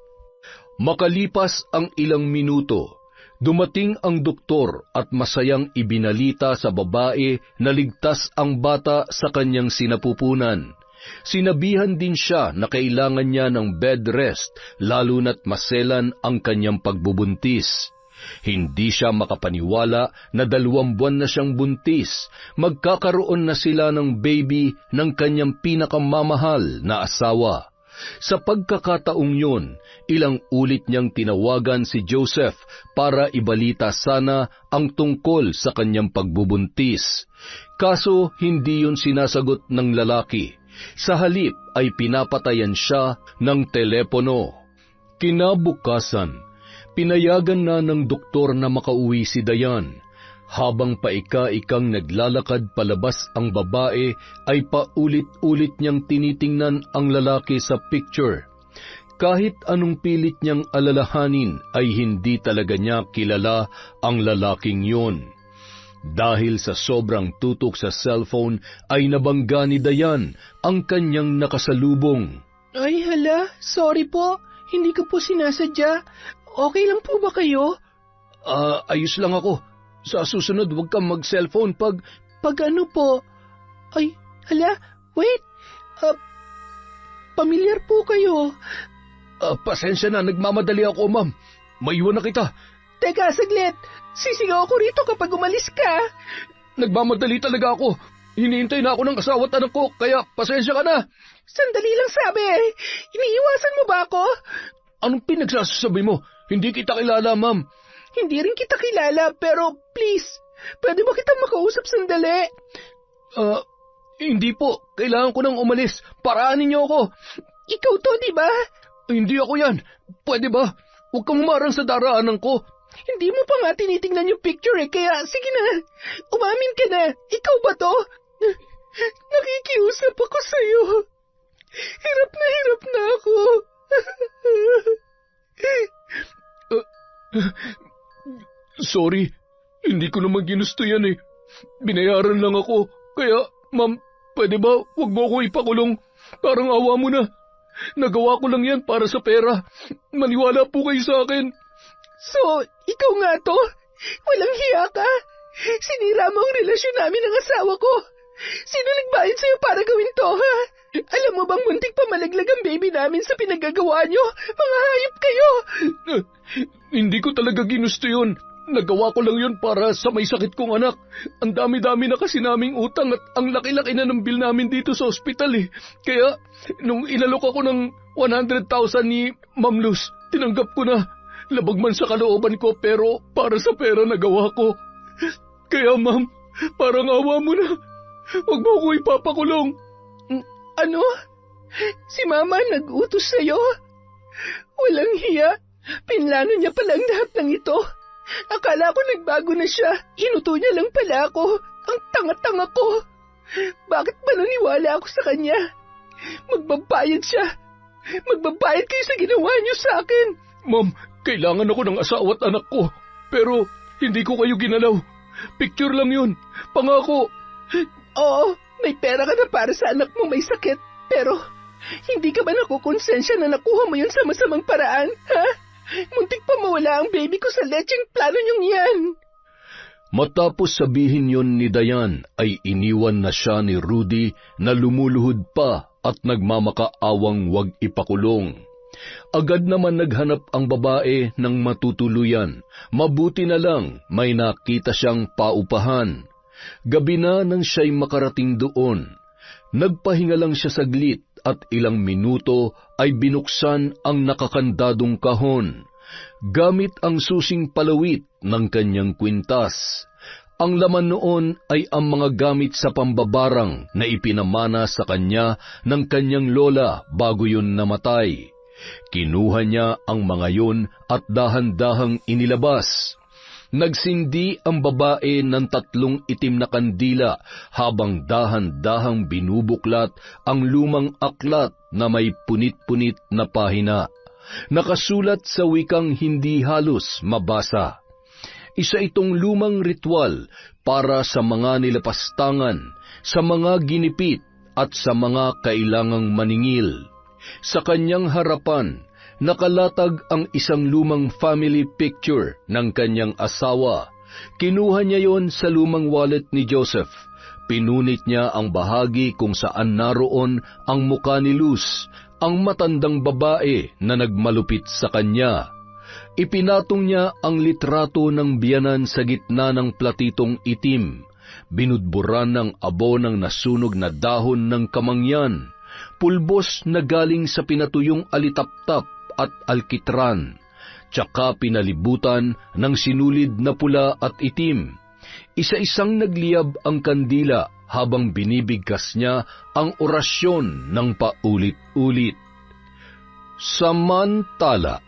Speaker 1: Makalipas ang ilang minuto, dumating ang doktor at masayang ibinalita sa babae na ligtas ang bata sa kanyang sinapupunan. Sinabihan din siya na kailangan niya ng bed rest, lalo na't maselan ang kanyang pagbubuntis. Hindi siya makapaniwala na 2 buwan na siyang buntis. Magkakaroon na sila ng baby ng kanyang pinakamamahal na asawa. Sa pagkakataong yun, ilang ulit niyang tinawagan si Joseph para ibalita sana ang tungkol sa kanyang pagbubuntis. Kaso hindi yun sinasagot ng lalaki. Sa halip ay pinapatayan siya ng telepono. Kinabukasan, pinayagan na ng doktor na makauwi si Dayan. Habang paika-ikang naglalakad palabas ang babae, ay paulit-ulit niyang tinitingnan ang lalaki sa picture. Kahit anong pilit niyang alalahanin, ay hindi talaga niya kilala ang lalaking yun. Dahil sa sobrang tutok sa cellphone, ay nabangga ni Dayan ang kanyang nakasalubong.
Speaker 3: Ay hala, sorry po. Hindi ko po sinasadya. Okay lang po ba kayo?
Speaker 1: Ayos lang ako. Sa susunod, huwag kang mag-cellphone pag...
Speaker 3: Pag ano po? Ay, hala, wait. Pamilyar po kayo.
Speaker 1: Pasensya na, nagmamadali ako, ma'am. Maiwan na kita.
Speaker 3: Teka, saglit. Sisigaw ako rito kapag umalis ka.
Speaker 1: Nagmamadali talaga ako. Hinihintay na ako ng asawa at anak ko, kaya pasensya ka na.
Speaker 3: Sandali lang sabi eh. Iniiwasan mo ba ako?
Speaker 1: Anong pinagsasabi mo? Hindi kita kilala, ma'am.
Speaker 3: Hindi rin kita kilala, pero please, pwede ba kitang makausap sandali?
Speaker 1: Hindi po. Kailangan ko nang umalis. Paraanin niyo ako.
Speaker 3: Ikaw to, di ba?
Speaker 1: Hindi ako yan. Pwede ba? Huwag kang umarang sa daraanan ko.
Speaker 3: Hindi mo pa nga tinitingnan yung picture eh, kaya sige na. Umamin ka na. Ikaw ba to? Nakikiusap ako sa'yo. Hirap na ako.
Speaker 1: Sorry. Hindi ko naman ginusto yan eh. Binayaran lang ako. Kaya, ma'am, pwede ba huwag mo ako ipakulong? Parang awa mo na. Nagawa ko lang yan para sa pera. Maniwala po kayo sa akin.
Speaker 3: So, ikaw nga to? Walang hiya ka? Sinira mo ang relasyon namin ng asawa ko. Sino nagbayad sa'yo para gawin to, ha? Alam mo bang muntik pa malaglag ang baby namin sa pinagagawa nyo? Mga hayop kayo!
Speaker 1: Hindi ko talaga ginusto yun. Nagawa ko lang yun para sa may sakit kong anak. Ang dami-dami na kasi naming utang at ang laki-laki na ng bill namin dito sa ospital eh. Kaya, nung inalok ako ng 100,000 ni Ma'am Luz, tinanggap ko na. Labag man sa kalooban ko pero para sa pera nagawa ko. Kaya ma'am, parang awa mo na. Huwag mo ko ipapakulong.
Speaker 3: Ano? Si Mama nag-utos sa'yo? Walang hiya. Pinlano niya palang lahat ng ito. Akala ko nagbago na siya. Inuto niya lang pala ako. Ang tanga-tanga ko. Bakit ba naniwala ako sa kanya? Magbabayad siya. Magbabayad kayo sa ginawa niyo sa akin.
Speaker 1: Ma'am, kailangan ako ng asawa at anak ko. Pero hindi ko kayo ginalaw. Picture lang yun. Pangako.
Speaker 3: Oo, may pera ka na para sa anak mo may sakit. Pero hindi ka ba nakukonsensya na nakuha mo yun sa masamang paraan? Ha? Muntik pa mawala ang baby ko sa lecheng plano niyong yan.
Speaker 1: Matapos sabihin yon ni Dayan, ay iniwan na siya ni Rudy na lumuluhod pa at nagmamakaawang wag ipakulong. Agad naman naghanap ang babae ng matutuluyan. Mabuti na lang may nakita siyang paupahan. Gabi na nang siya'y makarating doon. Nagpahinga lang siya saglit at ilang minuto ay binuksan ang nakakandadong kahon. Gamit ang susing palawit ng kanyang kwintas. Ang laman noon ay ang mga gamit sa pambabarang na ipinamana sa kanya ng kanyang lola bago yun namatay. Kinuha niya ang mga yun at dahan-dahang inilabas. Nagsindi ang babae ng 3 itim na kandila habang dahan-dahang binubuklat ang lumang aklat na may punit-punit na pahina. Nakasulat sa wikang hindi halos mabasa. Isa itong lumang ritual para sa mga nilapastangan, sa mga ginipit at sa mga kailangang maningil. Sa kanyang harapan, nakalatag ang isang lumang family picture ng kanyang asawa. Kinuha niya yon sa lumang wallet ni Joseph. Pinunit niya ang bahagi kung saan naroon ang muka ni Luz, ang matandang babae na nagmalupit sa kanya. Ipinatong niya ang litrato ng biyanan sa gitna ng platitong itim. Binudburan ng abo ng nasunog na dahon ng kamangyan, pulbos na galing sa pinatuyong alitaptap at alkitran, tsaka pinalibutan ng sinulid na pula at itim. Isa-isang nagliyab ang kandila habang binibigkas niya ang orasyon ng paulit-ulit. Samantala,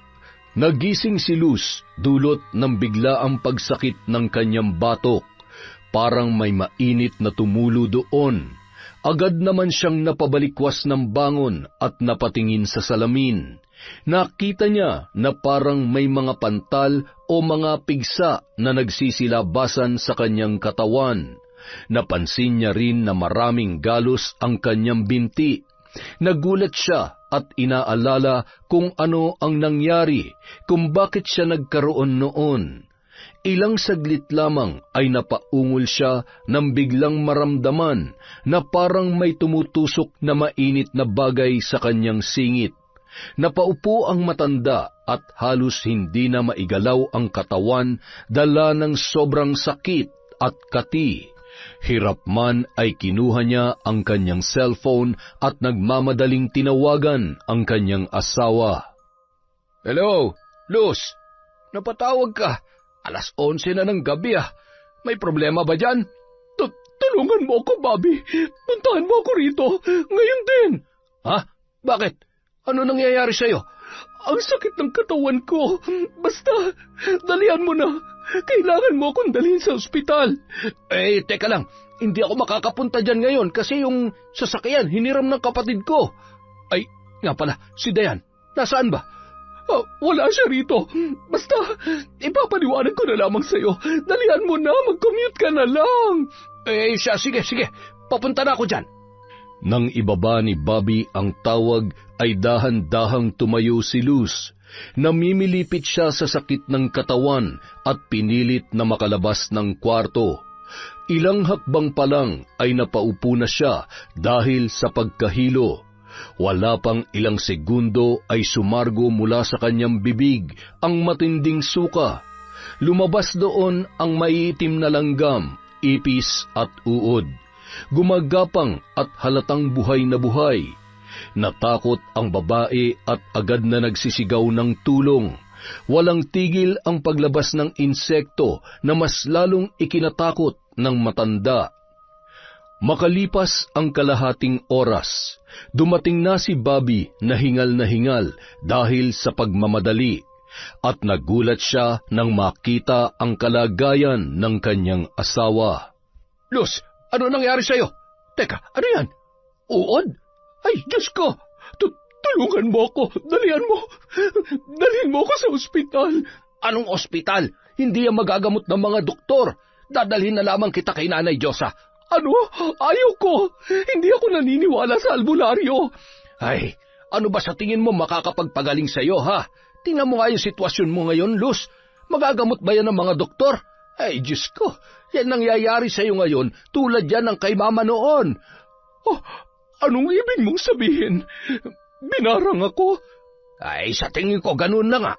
Speaker 1: nagising si Luz dulot ng biglaang pagsakit ng kanyang batok. Parang may mainit na tumulo doon. Agad naman siyang napabalikwas ng bangon at napatingin sa salamin. Nakita niya na parang may mga pantal o mga pigsa na nagsisilabasan sa kanyang katawan. Napansin niya rin na maraming galos ang kanyang binti. Nagulat siya at inaalala kung ano ang nangyari, kung bakit siya nagkaroon noon. Ilang saglit lamang ay napaungol siya nang biglang maramdaman na parang may tumutusok na mainit na bagay sa kanyang singit. Napaupo ang matanda at halos hindi na maigalaw ang katawan dala ng sobrang sakit at kati. Hirap man ay kinuha niya ang kanyang cellphone at nagmamadaling tinawagan ang kanyang asawa.
Speaker 2: Hello, Luz. Napatawag ka. 11:00 na ng gabi May problema ba dyan?
Speaker 3: Tulungan mo ako, Bobby. Puntahan mo ako rito. Ngayon din.
Speaker 2: Ha? Bakit? Ano nangyayari sa'yo?
Speaker 3: Ang sakit ng katawan ko. Basta, dalihan mo na. Kailangan mo akong dalhin sa ospital.
Speaker 2: Teka lang. Hindi ako makakapunta dyan ngayon kasi yung sasakyan hiniram ng kapatid ko. Ay, nga pala, si Dayan. Nasaan ba?
Speaker 3: Wala siya rito. Basta, ipapaliwanag ko na lamang sa'yo. Dalihan mo na, mag-commute ka na lang.
Speaker 2: Sige. Papunta na ako dyan.
Speaker 1: Nang ibaba ni Bobby ang tawag, ay dahan-dahang tumayo si Luz. Namimilipit siya sa sakit ng katawan at pinilit na makalabas ng kwarto. Ilang hakbang pa lang ay napaupo na siya dahil sa pagkahilo. Wala pang ilang segundo ay sumargo mula sa kanyang bibig ang matinding suka. Lumabas doon ang maiitim na langgam, ipis at uod. Gumagapang at halatang buhay na buhay. Natakot ang babae at agad na nagsisigaw ng tulong. Walang tigil ang paglabas ng insekto na mas lalong ikinatakot ng matanda. Makalipas ang kalahating oras, dumating na si Bobby na hingal dahil sa pagmamadali at nagulat siya nang makita ang kalagayan ng kanyang asawa.
Speaker 2: Luz, ano nangyari sa'yo? Teka, ano yan? Uod? Ay, Diyos ko!
Speaker 3: Tulungan mo ako. Dalhin mo ako sa ospital.
Speaker 2: Anong ospital? Hindi yan magagamot ng mga doktor. Dadalhin na lamang kita kay Nanay Diyosa.
Speaker 3: Ano? Ayaw ko. Hindi ako naniniwala sa albularyo.
Speaker 2: Ay, ano ba sa tingin mo makakapagpagaling sa'yo, ha? Tingnan mo nga yung sitwasyon mo ngayon, Luz. Magagamot ba yan ng mga doktor? Ay, Diyos ko, yan nangyayari sa'yo ngayon tulad yan ng kay Mama noon.
Speaker 3: Anong ibig mong sabihin? Binarang ako?
Speaker 2: Ay, sa tingin ko, ganun na nga.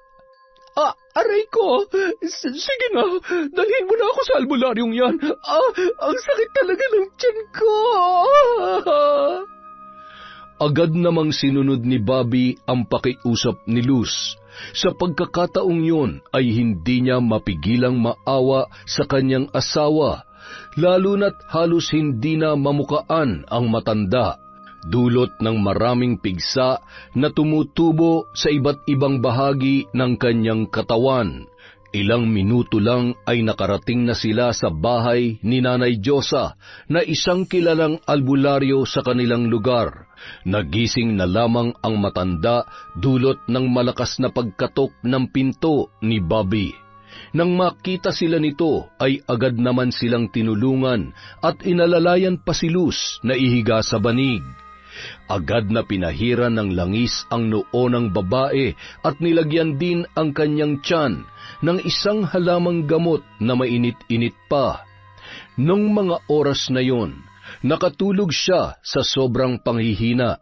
Speaker 1: Aray ko! Sige na, dalhin mo na ako sa albularyong yan. Ang sakit talaga ng tiyan ko! Agad namang sinunod ni Bobby ang pakiusap ni Luz. Sa pagkakataong yun ay hindi niya mapigilang maawa sa kanyang asawa, lalo na't halos hindi na mamukaan ang matanda, dulot ng maraming pigsa na tumutubo sa iba't ibang bahagi ng kanyang katawan. Ilang minuto lang ay nakarating na sila sa bahay ni Nanay Diyosa na isang kilalang albularyo sa kanilang lugar. Nagising na lamang ang matanda dulot ng malakas na pagkatok ng pinto ni Bobby. Nang makita sila nito ay agad naman silang tinulungan at inalalayan pa si Luz na ihiga sa banig. Agad na pinahiran ng langis ang noo ng babae at nilagyan din ang kanyang tiyan ng isang halamang gamot na mainit-init pa. Nung mga oras na yon, nakatulog siya sa sobrang panghihina.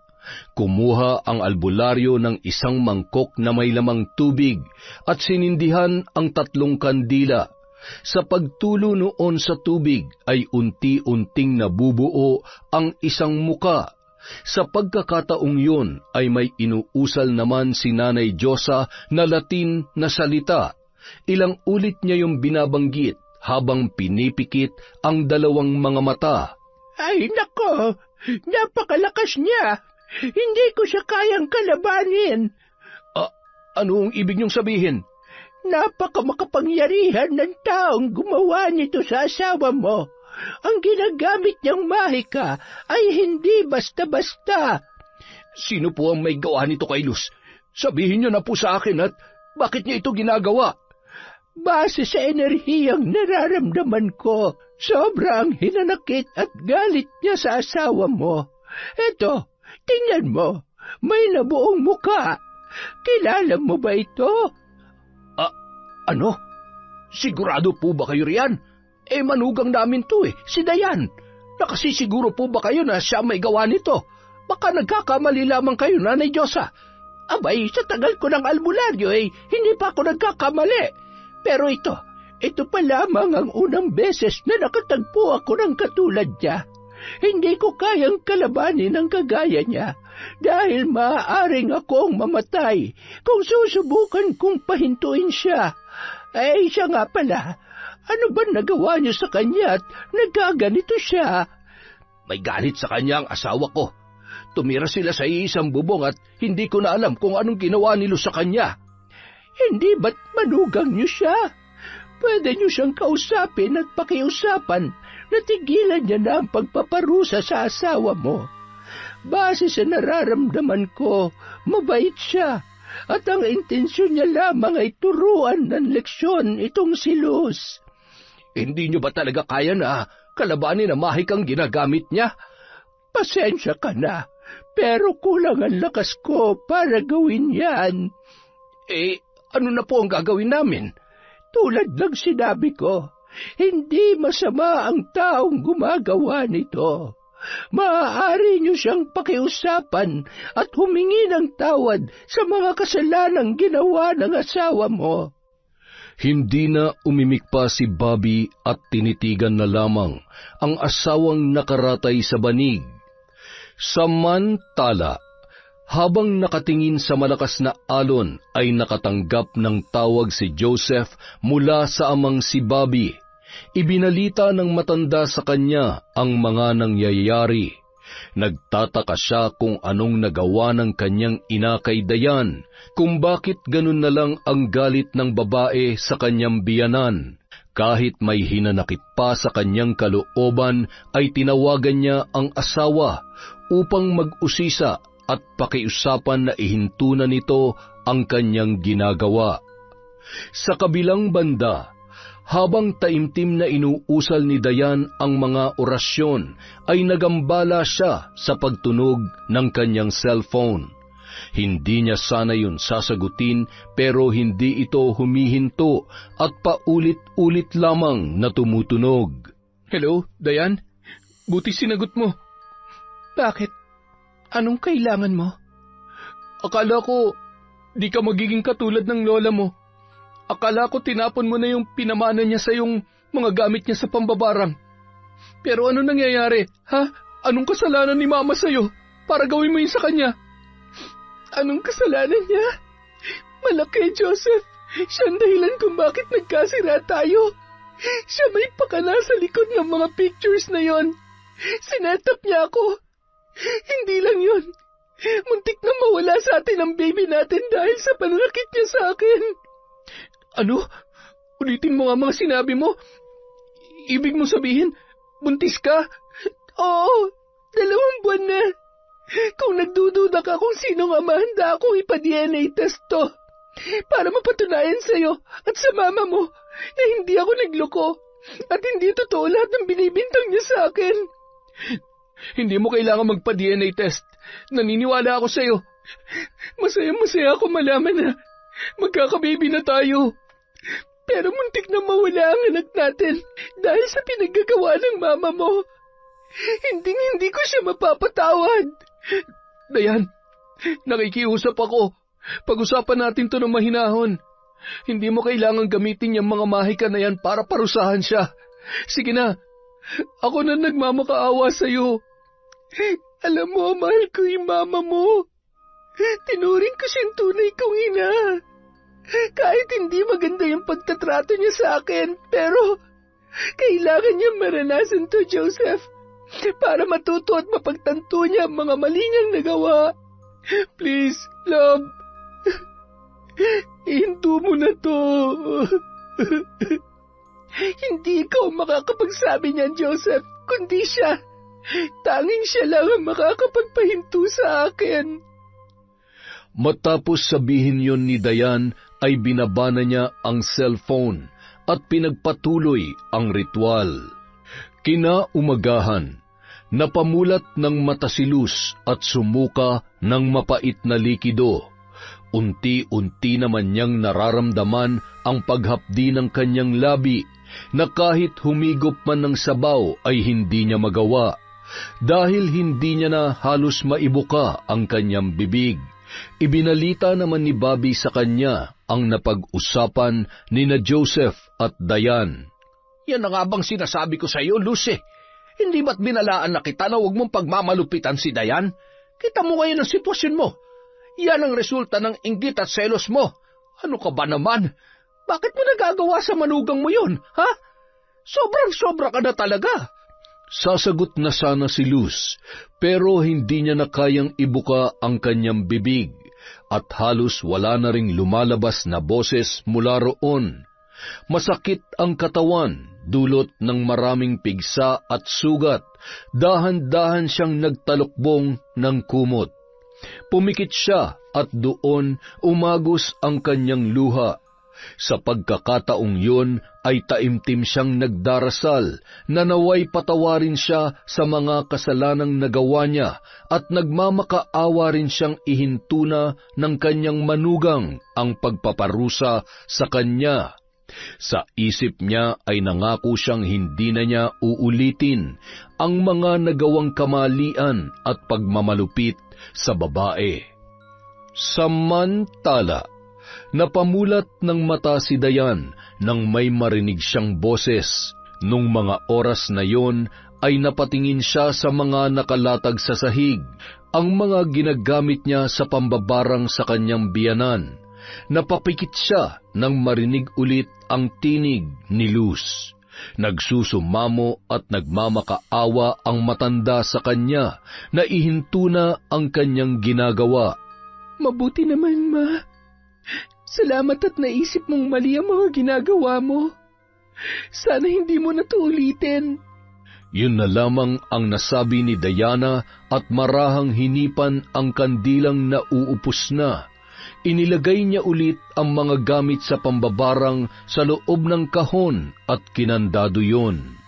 Speaker 1: Kumuha ang albularyo ng isang mangkok na may lamang tubig at sinindihan ang 3 kandila. Sa pagtulo noon sa tubig ay unti-unting nabubuo ang isang muka. Sa pagkakataong yun ay may inuusal naman si Nanay Diyosa na Latin na salita. Ilang ulit niya yung binabanggit habang pinipikit ang 2 mga mata.
Speaker 3: Ay, nako! Napakalakas niya! Hindi ko siya kayang kalabanin!
Speaker 1: Anong ibig niyong sabihin?
Speaker 3: Napakamakapangyarihan ng taong gumawa nito sa asawa mo. Ang ginagamit niyang mahika ay hindi basta-basta.
Speaker 1: Sino po ang may gawa nito kay Luz? Sabihin niyo na po sa akin at bakit niya ito ginagawa?
Speaker 3: Base sa enerhiyang nararamdaman ko, sobrang hinanakit at galit niya sa asawa mo. Eto, tingnan mo, may nabuong muka. Kilala mo ba ito?
Speaker 1: Ano? Sigurado po ba kayo riyan? Manugang namin to si Dayan. Nakasisiguro po ba kayo na siya may gawa nito? Baka nagkakamali lamang kayo, Nanay Diyosa.
Speaker 3: Abay, sa tagal ko ng albularyo hindi pa ako nagkakamali. Pero ito pa lamang ang unang beses na nakatagpo ako ng katulad niya. Hindi ko kayang kalabanin ang kagaya niya dahil maaaring akong mamatay kung susubukan kong pahintuin siya. Siya nga pala, ano ba nagawa niyo sa kanya at nagkaganito siya?
Speaker 1: May galit sa kanya ang asawa ko. Tumira sila sa isang bubong at hindi ko na alam kung anong ginawa nilo sa kanya.
Speaker 3: Hindi ba't manugang niyo siya? Pwede niyo siyang kausapin at pakiusapan na tigilan niya na ang pagpaparusa sa asawa mo. Base sa nararamdaman ko, mabait siya at ang intensyon niya lamang ay turuan ng leksyon itong si Luz.
Speaker 1: Hindi niyo ba talaga kaya na kalabanin ang mahikang ginagamit niya?
Speaker 3: Pasensya ka na, pero kulang ang lakas ko para gawin yan.
Speaker 1: Ano na po ang gagawin namin?
Speaker 3: Tulad ng sinabi ko, hindi masama ang taong gumagawa nito. Maaari niyo siyang pakiusapan at humingi ng tawad sa mga kasalanang ginawa ng asawa mo.
Speaker 1: Hindi na umimik pa si Bobby at tinitigan na lamang ang asawang nakaratay sa banig. Samantala, habang nakatingin sa malakas na alon ay nakatanggap ng tawag si Joseph mula sa amang si Bobby. Ibinalita ng matanda sa kanya ang mga nangyayari. Nagtataka siya kung anong nagawa ng kanyang ina kay Dayan, kung bakit ganun na lang ang galit ng babae sa kanyang biyanan. Kahit may hinanakit pa sa kanyang kalooban, ay tinawagan niya ang asawa upang mag-usisa at pakiusapan na ihintunan nito ang kanyang ginagawa. Sa kabilang banda, habang taimtim na inuusal ni Dayan ang mga orasyon, ay nagambala siya sa pagtunog ng kanyang cellphone. Hindi niya sana yun sasagutin pero hindi ito humihinto at paulit-ulit lamang na tumutunog.
Speaker 2: Hello, Dayan? Buti sinagot mo. Bakit? Anong kailangan mo?
Speaker 1: Akala ko
Speaker 2: di ka magiging katulad ng lola mo. Akala ko tinapon mo na yung pinamana niya sa yung mga gamit niya sa pambabarang. Pero ano nangyayari, ha? Anong kasalanan ni Mama sa'yo para gawin mo yun sa kanya?
Speaker 3: Anong kasalanan niya? Malaki, Joseph. Siya ang dahilan kung bakit nagkasira tayo. Siya may pakana sa likod ng mga pictures na yon. Sinetap niya ako. Hindi lang yon. Muntik na mawala sa atin ang baby natin dahil sa pananakit niya sa akin.
Speaker 2: Ano? Ulitin mo nga mga sinabi mo. Ibig mo sabihin, buntis ka?
Speaker 3: Oo, 2 buwan na. Kung nagdududa ka kung sinong ama, handa akong ipa-DNA test to. Para mapatunayan sa'yo at sa mama mo na hindi ako nagloko at hindi totoo lahat ng binibintang niya sa akin.
Speaker 2: Hindi mo kailangan magpa-DNA test. Naniniwala ako sa'yo.
Speaker 3: Masaya ako malaman na magkakababy na tayo. Pero muntik na mawala ang anak natin dahil sa pinaggagawa ng mama mo. Hindi ko siya mapapatawad.
Speaker 2: Dayan, nakikiusap ako. Pag-usapan natin to ng mahinahon. Hindi mo kailangang gamitin yung mga mahika na yan para parusahan siya. Sige na, ako na nagmamakaawa sa'yo.
Speaker 3: Alam mo, mahal ko yung mama mo. Tinuring ko siyang tunay kong ina. Kahit hindi maganda yung pagtatrato niya sa akin, pero kailangan niya maranasan to, Joseph, para matuto at mapagtanto niya ang mga mali niyang nagawa. Please, love, ihinto mo na to. Hindi ikaw makakapagsabi niyan, Joseph, kundi siya. Tanging siya lang ang makakapagpahinto sa akin.
Speaker 1: Matapos sabihin yon ni Dayan, ay binabana niya ang cellphone at pinagpatuloy ang ritual. Kinaumagahan, napamulat ng mata si Luz at sumuka ng mapait na likido. Unti-unti naman niyang nararamdaman ang paghapdi ng kanyang labi na kahit humigop man ng sabaw ay hindi niya magawa dahil hindi niya na halos maibuka ang kanyang bibig. Ibinalita naman ni Bobby sa kanya ang napag-usapan ni na Joseph at Dayan.
Speaker 2: Yan na nga bang sinasabi ko sa iyo, Luz? Hindi ba't binalaan na kita na huwag mong pagmamalupitan si Dayan? Kita mo ngayon ang sitwasyon mo. Yan ang resulta ng inggit at selos mo. Ano ka ba naman? Bakit mo nagagawa sa manugang mo yun, ha? Sobrang-sobra ka na talaga.
Speaker 1: Sasagot na sana si Luz, pero hindi niya na kayang ibuka ang kanyang bibig at halos wala na ring lumalabas na boses mula roon. Masakit ang katawan, dulot ng maraming pigsa at sugat, dahan-dahan siyang nagtalukbong ng kumot. Pumikit siya at doon umagos ang kanyang luha. Sa pagkakataong yun ay taimtim siyang nagdarasal na naway patawarin siya sa mga kasalanang nagawa niya at nagmamakaawa rin siyang ihintuna ng kanyang manugang ang pagpaparusa sa kanya. Sa isip niya ay nangako siyang hindi na niya uulitin ang mga nagawang kamalian at pagmamalupit sa babae. Samantala, napamulat ng mata si Dayan nang may marinig siyang boses. Nung mga oras na yon ay napatingin siya sa mga nakalatag sa sahig, ang mga ginagamit niya sa pambabarang sa kanyang biyanan. Napapikit siya nang marinig ulit ang tinig ni Luz. Nagsusumamo at nagmamakaawa ang matanda sa kanya na ihinto na ang kanyang ginagawa.
Speaker 3: Mabuti naman, Ma. Salamat at naisip mong mali ang mga ginagawa mo. Sana hindi mo na to ulitin.
Speaker 1: Yun na lamang ang nasabi ni Diana at marahang hinipan ang kandilang nauupos na. Inilagay niya ulit ang mga gamit sa pambabarang sa loob ng kahon at kinandado yon.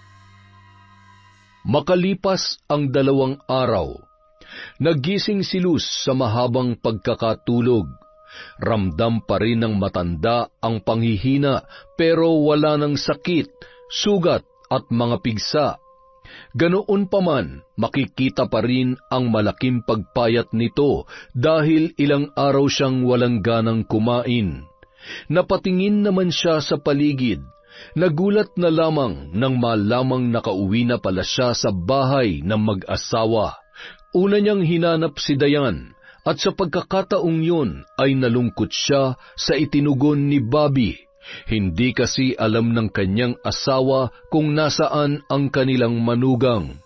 Speaker 1: Makalipas ang 2 araw, nagising si Luz sa mahabang pagkakatulog. Ramdam pa rin ng matanda ang panghihina pero wala ng sakit, sugat at mga pigsa. Ganoon pa man, makikita pa rin ang malaking pagpayat nito dahil ilang araw siyang walang ganang kumain. Napatingin naman siya sa paligid. Nagulat na lamang nang malamang nakauwi na pala siya sa bahay ng mag-asawa. Una niyang hinanap si Dayan at sa pagkakataong yun ay nalungkot siya sa itinugon ni Bobby. Hindi kasi alam ng kanyang asawa kung nasaan ang kanilang manugang.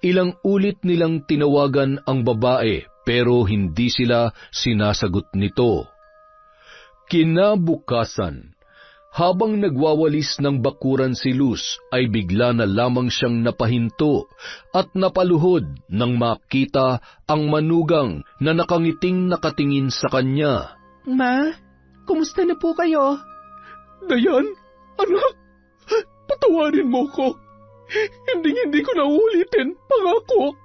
Speaker 1: Ilang ulit nilang tinawagan ang babae pero hindi sila sinasagot nito. Kinabukasan, habang nagwawalis ng bakuran si Luz ay bigla na lamang siyang napahinto at napaluhod nang makita ang manugang na nakangiting nakatingin sa kanya.
Speaker 3: Ma, kumusta na po kayo?
Speaker 4: Dayan, anak, patawarin mo ko. Hindi ko na ulitin, pangako.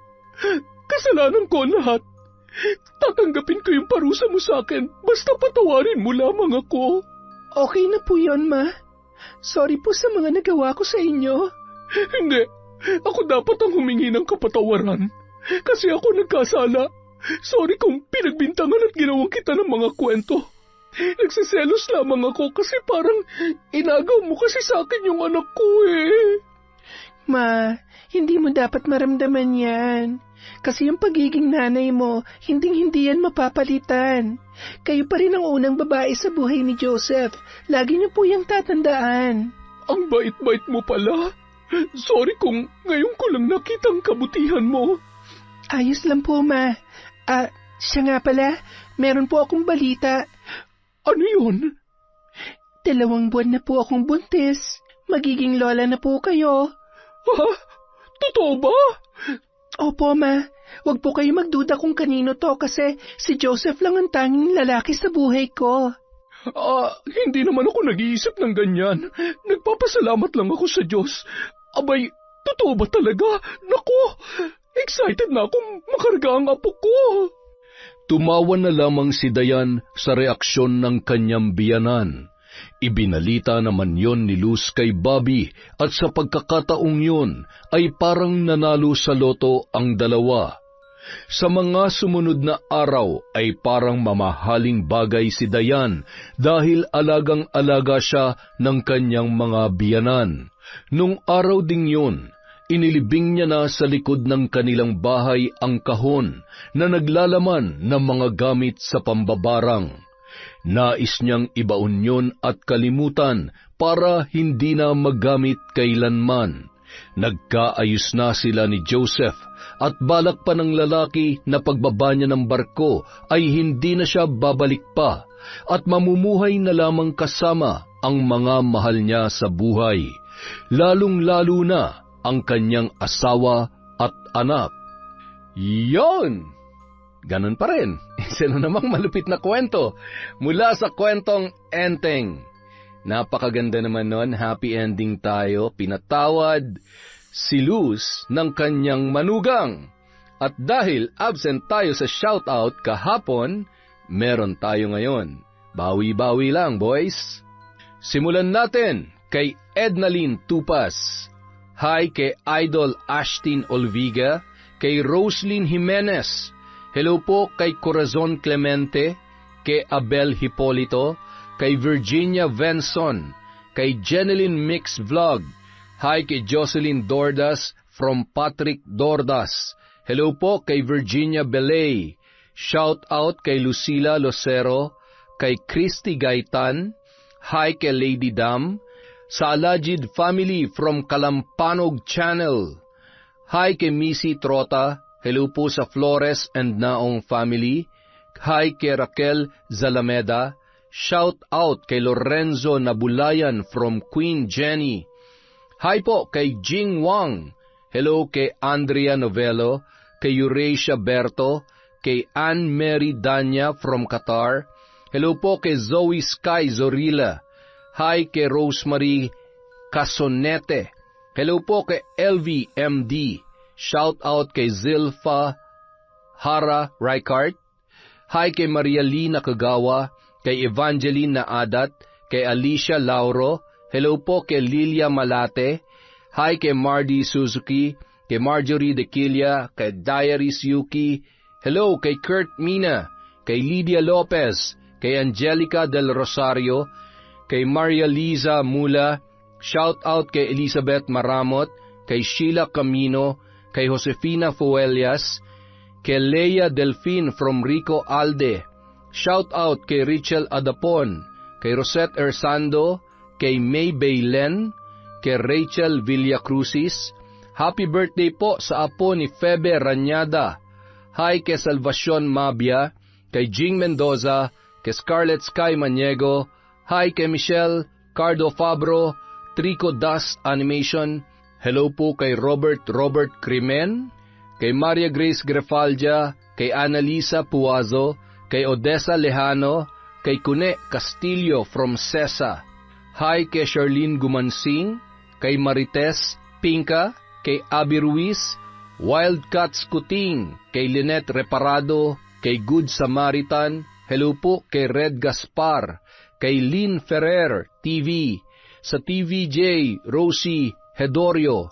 Speaker 4: Kasalanan ko ang lahat. Tatanggapin ko yung parusa mo sa akin, basta patawarin mo lamang ako.
Speaker 3: Okay na po yun, Ma. Sorry po sa mga nagawa ko sa inyo.
Speaker 4: Hindi, ako dapat ang humingi ng kapatawaran. Kasi ako nagkasala. Sorry kung pinagbintangan at ginawang kita ng mga kwento. Nagsiselos lamang ako kasi parang inagaw mo kasi sa akin yung anak ko eh.
Speaker 3: Ma, hindi mo dapat maramdaman yan. Kasi yung pagiging nanay mo, hindi yan mapapalitan. Kayo pa rin ang unang babae sa buhay ni Joseph. Lagi niyo po yung tatandaan.
Speaker 4: Ang bait-bait mo pala. Sorry kung ngayon ko lang nakitang kabutihan mo.
Speaker 3: Ayos lang po, Ma. Siya nga pala, meron po akong balita.
Speaker 4: Ano yun?
Speaker 3: 2 buwan na po akong buntis. Magiging lola na po kayo.
Speaker 4: Ha? Totoo ba?
Speaker 3: Opo, Ma. Huwag po kayo magduda kung kanino to kasi si Joseph lang ang tanging lalaki sa buhay ko.
Speaker 4: Hindi naman ako nag-iisip ng ganyan. Nagpapasalamat lang ako sa Diyos. Abay, totoo ba talaga? Naku, excited na akong makarga ang apo ko.
Speaker 1: Tumawa na lamang si Dayan sa reaksyon ng kanyang biyanan. Ibinalita naman yon ni Luz kay Bobby at sa pagkakataong yon ay parang nanalo sa loto ang dalawa. Sa mga sumunod na araw ay parang mamahaling bagay si Dayan dahil alagang-alaga siya ng kanyang mga biyanan. Nung araw ding yon, inilibing niya na sa likod ng kanilang bahay ang kahon na naglalaman ng mga gamit sa pambabarang. Nais niyang ibaon yun at kalimutan para hindi na magamit kailanman. Nagkaayos na sila ni Joseph at balak pa ng lalaki na pagbaba niya ng barko ay hindi na siya babalik pa at mamumuhay na lamang kasama ang mga mahal niya sa buhay, lalong-lalo na ang kanyang asawa at anak.
Speaker 2: Yon! Ganon pa rin. Isa na namang malupit na kwento mula sa kwentong Enteng. Napakaganda naman nun, happy ending tayo. Pinatawad si Luz ng kanyang manugang. At dahil absent tayo sa shoutout kahapon, meron tayo ngayon. Bawi-bawi lang, boys. Simulan natin kay Ednalyn Tupas. Hi kay Idol Ashtin Olviga, kay Roslyn Jimenez. Hello po kay Corazon Clemente, kay Abel Hipolito, kay Virginia Venson, kay Jeneline Mix Vlog. Hi kay Jocelyn Dordas from Patrick Dordas. Hello po kay Virginia Belay. Shout out kay Lucila Lucero, kay Christy Gaitan. Hi kay Lady Dam. Sa Alajid family from Kalampanog Channel. Hi kay Missy Trota. Hello po sa Flores and Naong family. Hi kay Raquel Zalameda. Shout out kay Lorenzo Nabulayan from Queen Jenny. Hi po kay Jing Wang. Hello kay Andrea Novello, kay Eurasia Berto, kay Anne Mary Danya from Qatar. Hello po kay Zoe Sky Zorilla. Hi kay Rosemary Casonete. Hello po kay LVMD. Shout out kay Zilpha Hara Ricart. Hi kay Maria Lina Kagawa, kay Evangeline Naadat, kay Alicia Lauro. Hello po kay Lilia Malate. Hi kay Mardy Suzuki, kay Marjorie Dequilla, kay Diaries Yuki, hello kay Kurt Mina, kay Lydia Lopez, kay Angelica del Rosario, kay Maria Liza Mula, shout out kay Elizabeth Maramot, kay Sheila Camino, kay Josefina Fuelias, kay Leia Delfin from Rico Alde, shout out kay Richel Adapon, kay Rosette Ersando, kay May Baylen, kay Rachel Villacrucis, happy birthday po sa apo ni Febe Ranyada, hi kay Salvacion Mabia, kay Jing Mendoza, kay Scarlett Sky Maniego, hi kay Michelle Cardo Fabro, Trico Das Animation, hello po kay Robert Crimen, kay Maria Grace Grefaldia, kay Annalisa Puazo, kay Odessa Lejano, kay Cune Castillo from Sesa, hi kay Charlene Gumansing, kay Marites Pinka, kay Abby Ruiz, Wildcats Kuting, kay Lynette Reparado, kay Good Samaritan, hello po kay Red Gaspar, kay Lynn Ferrer TV, sa TVJ Rosie Hedorio,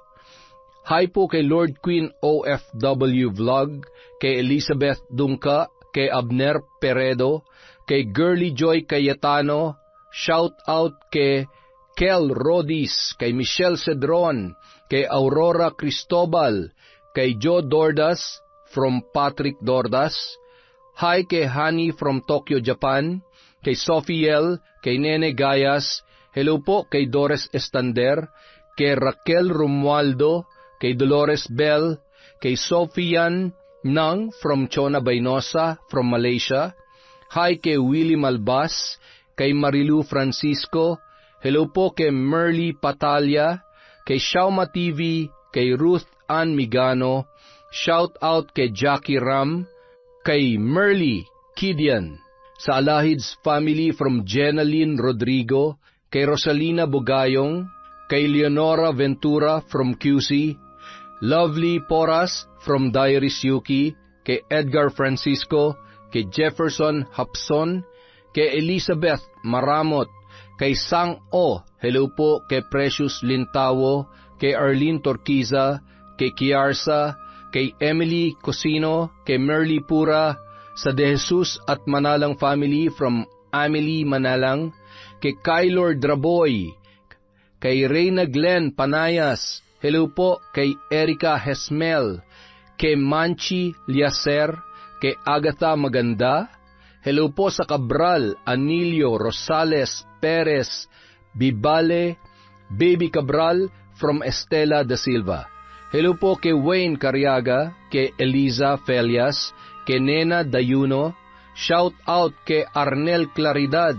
Speaker 2: hi po kay Lord Queen OFW Vlog, kay Elizabeth Dungka, kay Abner Peredo, kay Girly Joy Cayetano, shout out kay Kel Rodis, kay Michelle Cedron, kay Aurora Cristobal, kay Joe Dordas from Patrick Dordas, hi kay Hani from Tokyo, Japan, kay Sophiel, kay Nene Gayas, hello po kay Doris Estander, kay Raquel Romualdo, kay Dolores Bell, kay Sofian Nang from Chona Baynosa from Malaysia, hi kay Willie Malbas, kay Marilu Francisco, hello po kay Merly Patalia, kay Shauma TV, kay Ruth Ann Migano, shout out kay Jackie Ram, kay Merly Kidian, sa Alahids family from Jenaline Rodrigo, kay Rosalina Bugayong, kay Leonora Ventura from QC, Lovely Poras from Diaries Yuki, kay Edgar Francisco, kay Jefferson Hapson, kay Elizabeth Maramot, kay Sang O, hello po kay Precious Lintawo, kay Arlene Torquiza, kay Kiarsa, kay Emily Cosino, kay Merly Pura, sa De Jesus at Manalang family from Amelie Manalang, kay Kylor Draboy, kay Reyna Glenn Panayas, hello po kay Erica Hesmel, kay Manchi Liaser, kay Agatha Maganda, hello po sa Cabral, Anilio, Rosales, Perez, Bibale, Baby Cabral from Estela da Silva. Hello po kay Wayne Cariaga, kay Eliza Felias, kay Nena Dayuno, shout out kay Arnel Claridad,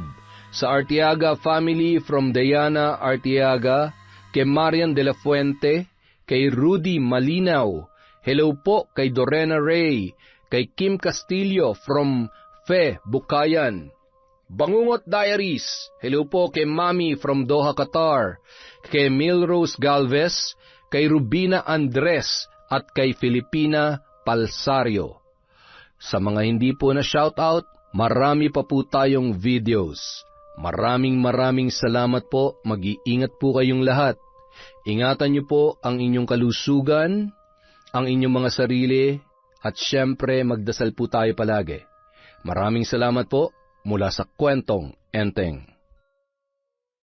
Speaker 2: sa Arteaga family from Diana Arteaga, kay Marian de la Fuente, kay Rudy Malinaw, hello po kay Dorena Ray, kay Kim Castillo from Fe Bukayan, Bangungot Diaries, hello po kay Mami from Doha, Qatar, kay Milrose Galvez, kay Rubina Andres, at kay Filipina Palsario. Sa mga hindi po na shoutout, marami pa po tayong videos. Maraming salamat po, mag-iingat po kayong lahat. Ingatan niyo po ang inyong kalusugan, ang inyong mga sarili, at syempre magdasal po tayo palagi. Maraming salamat po mula sa Kwentong Enteng.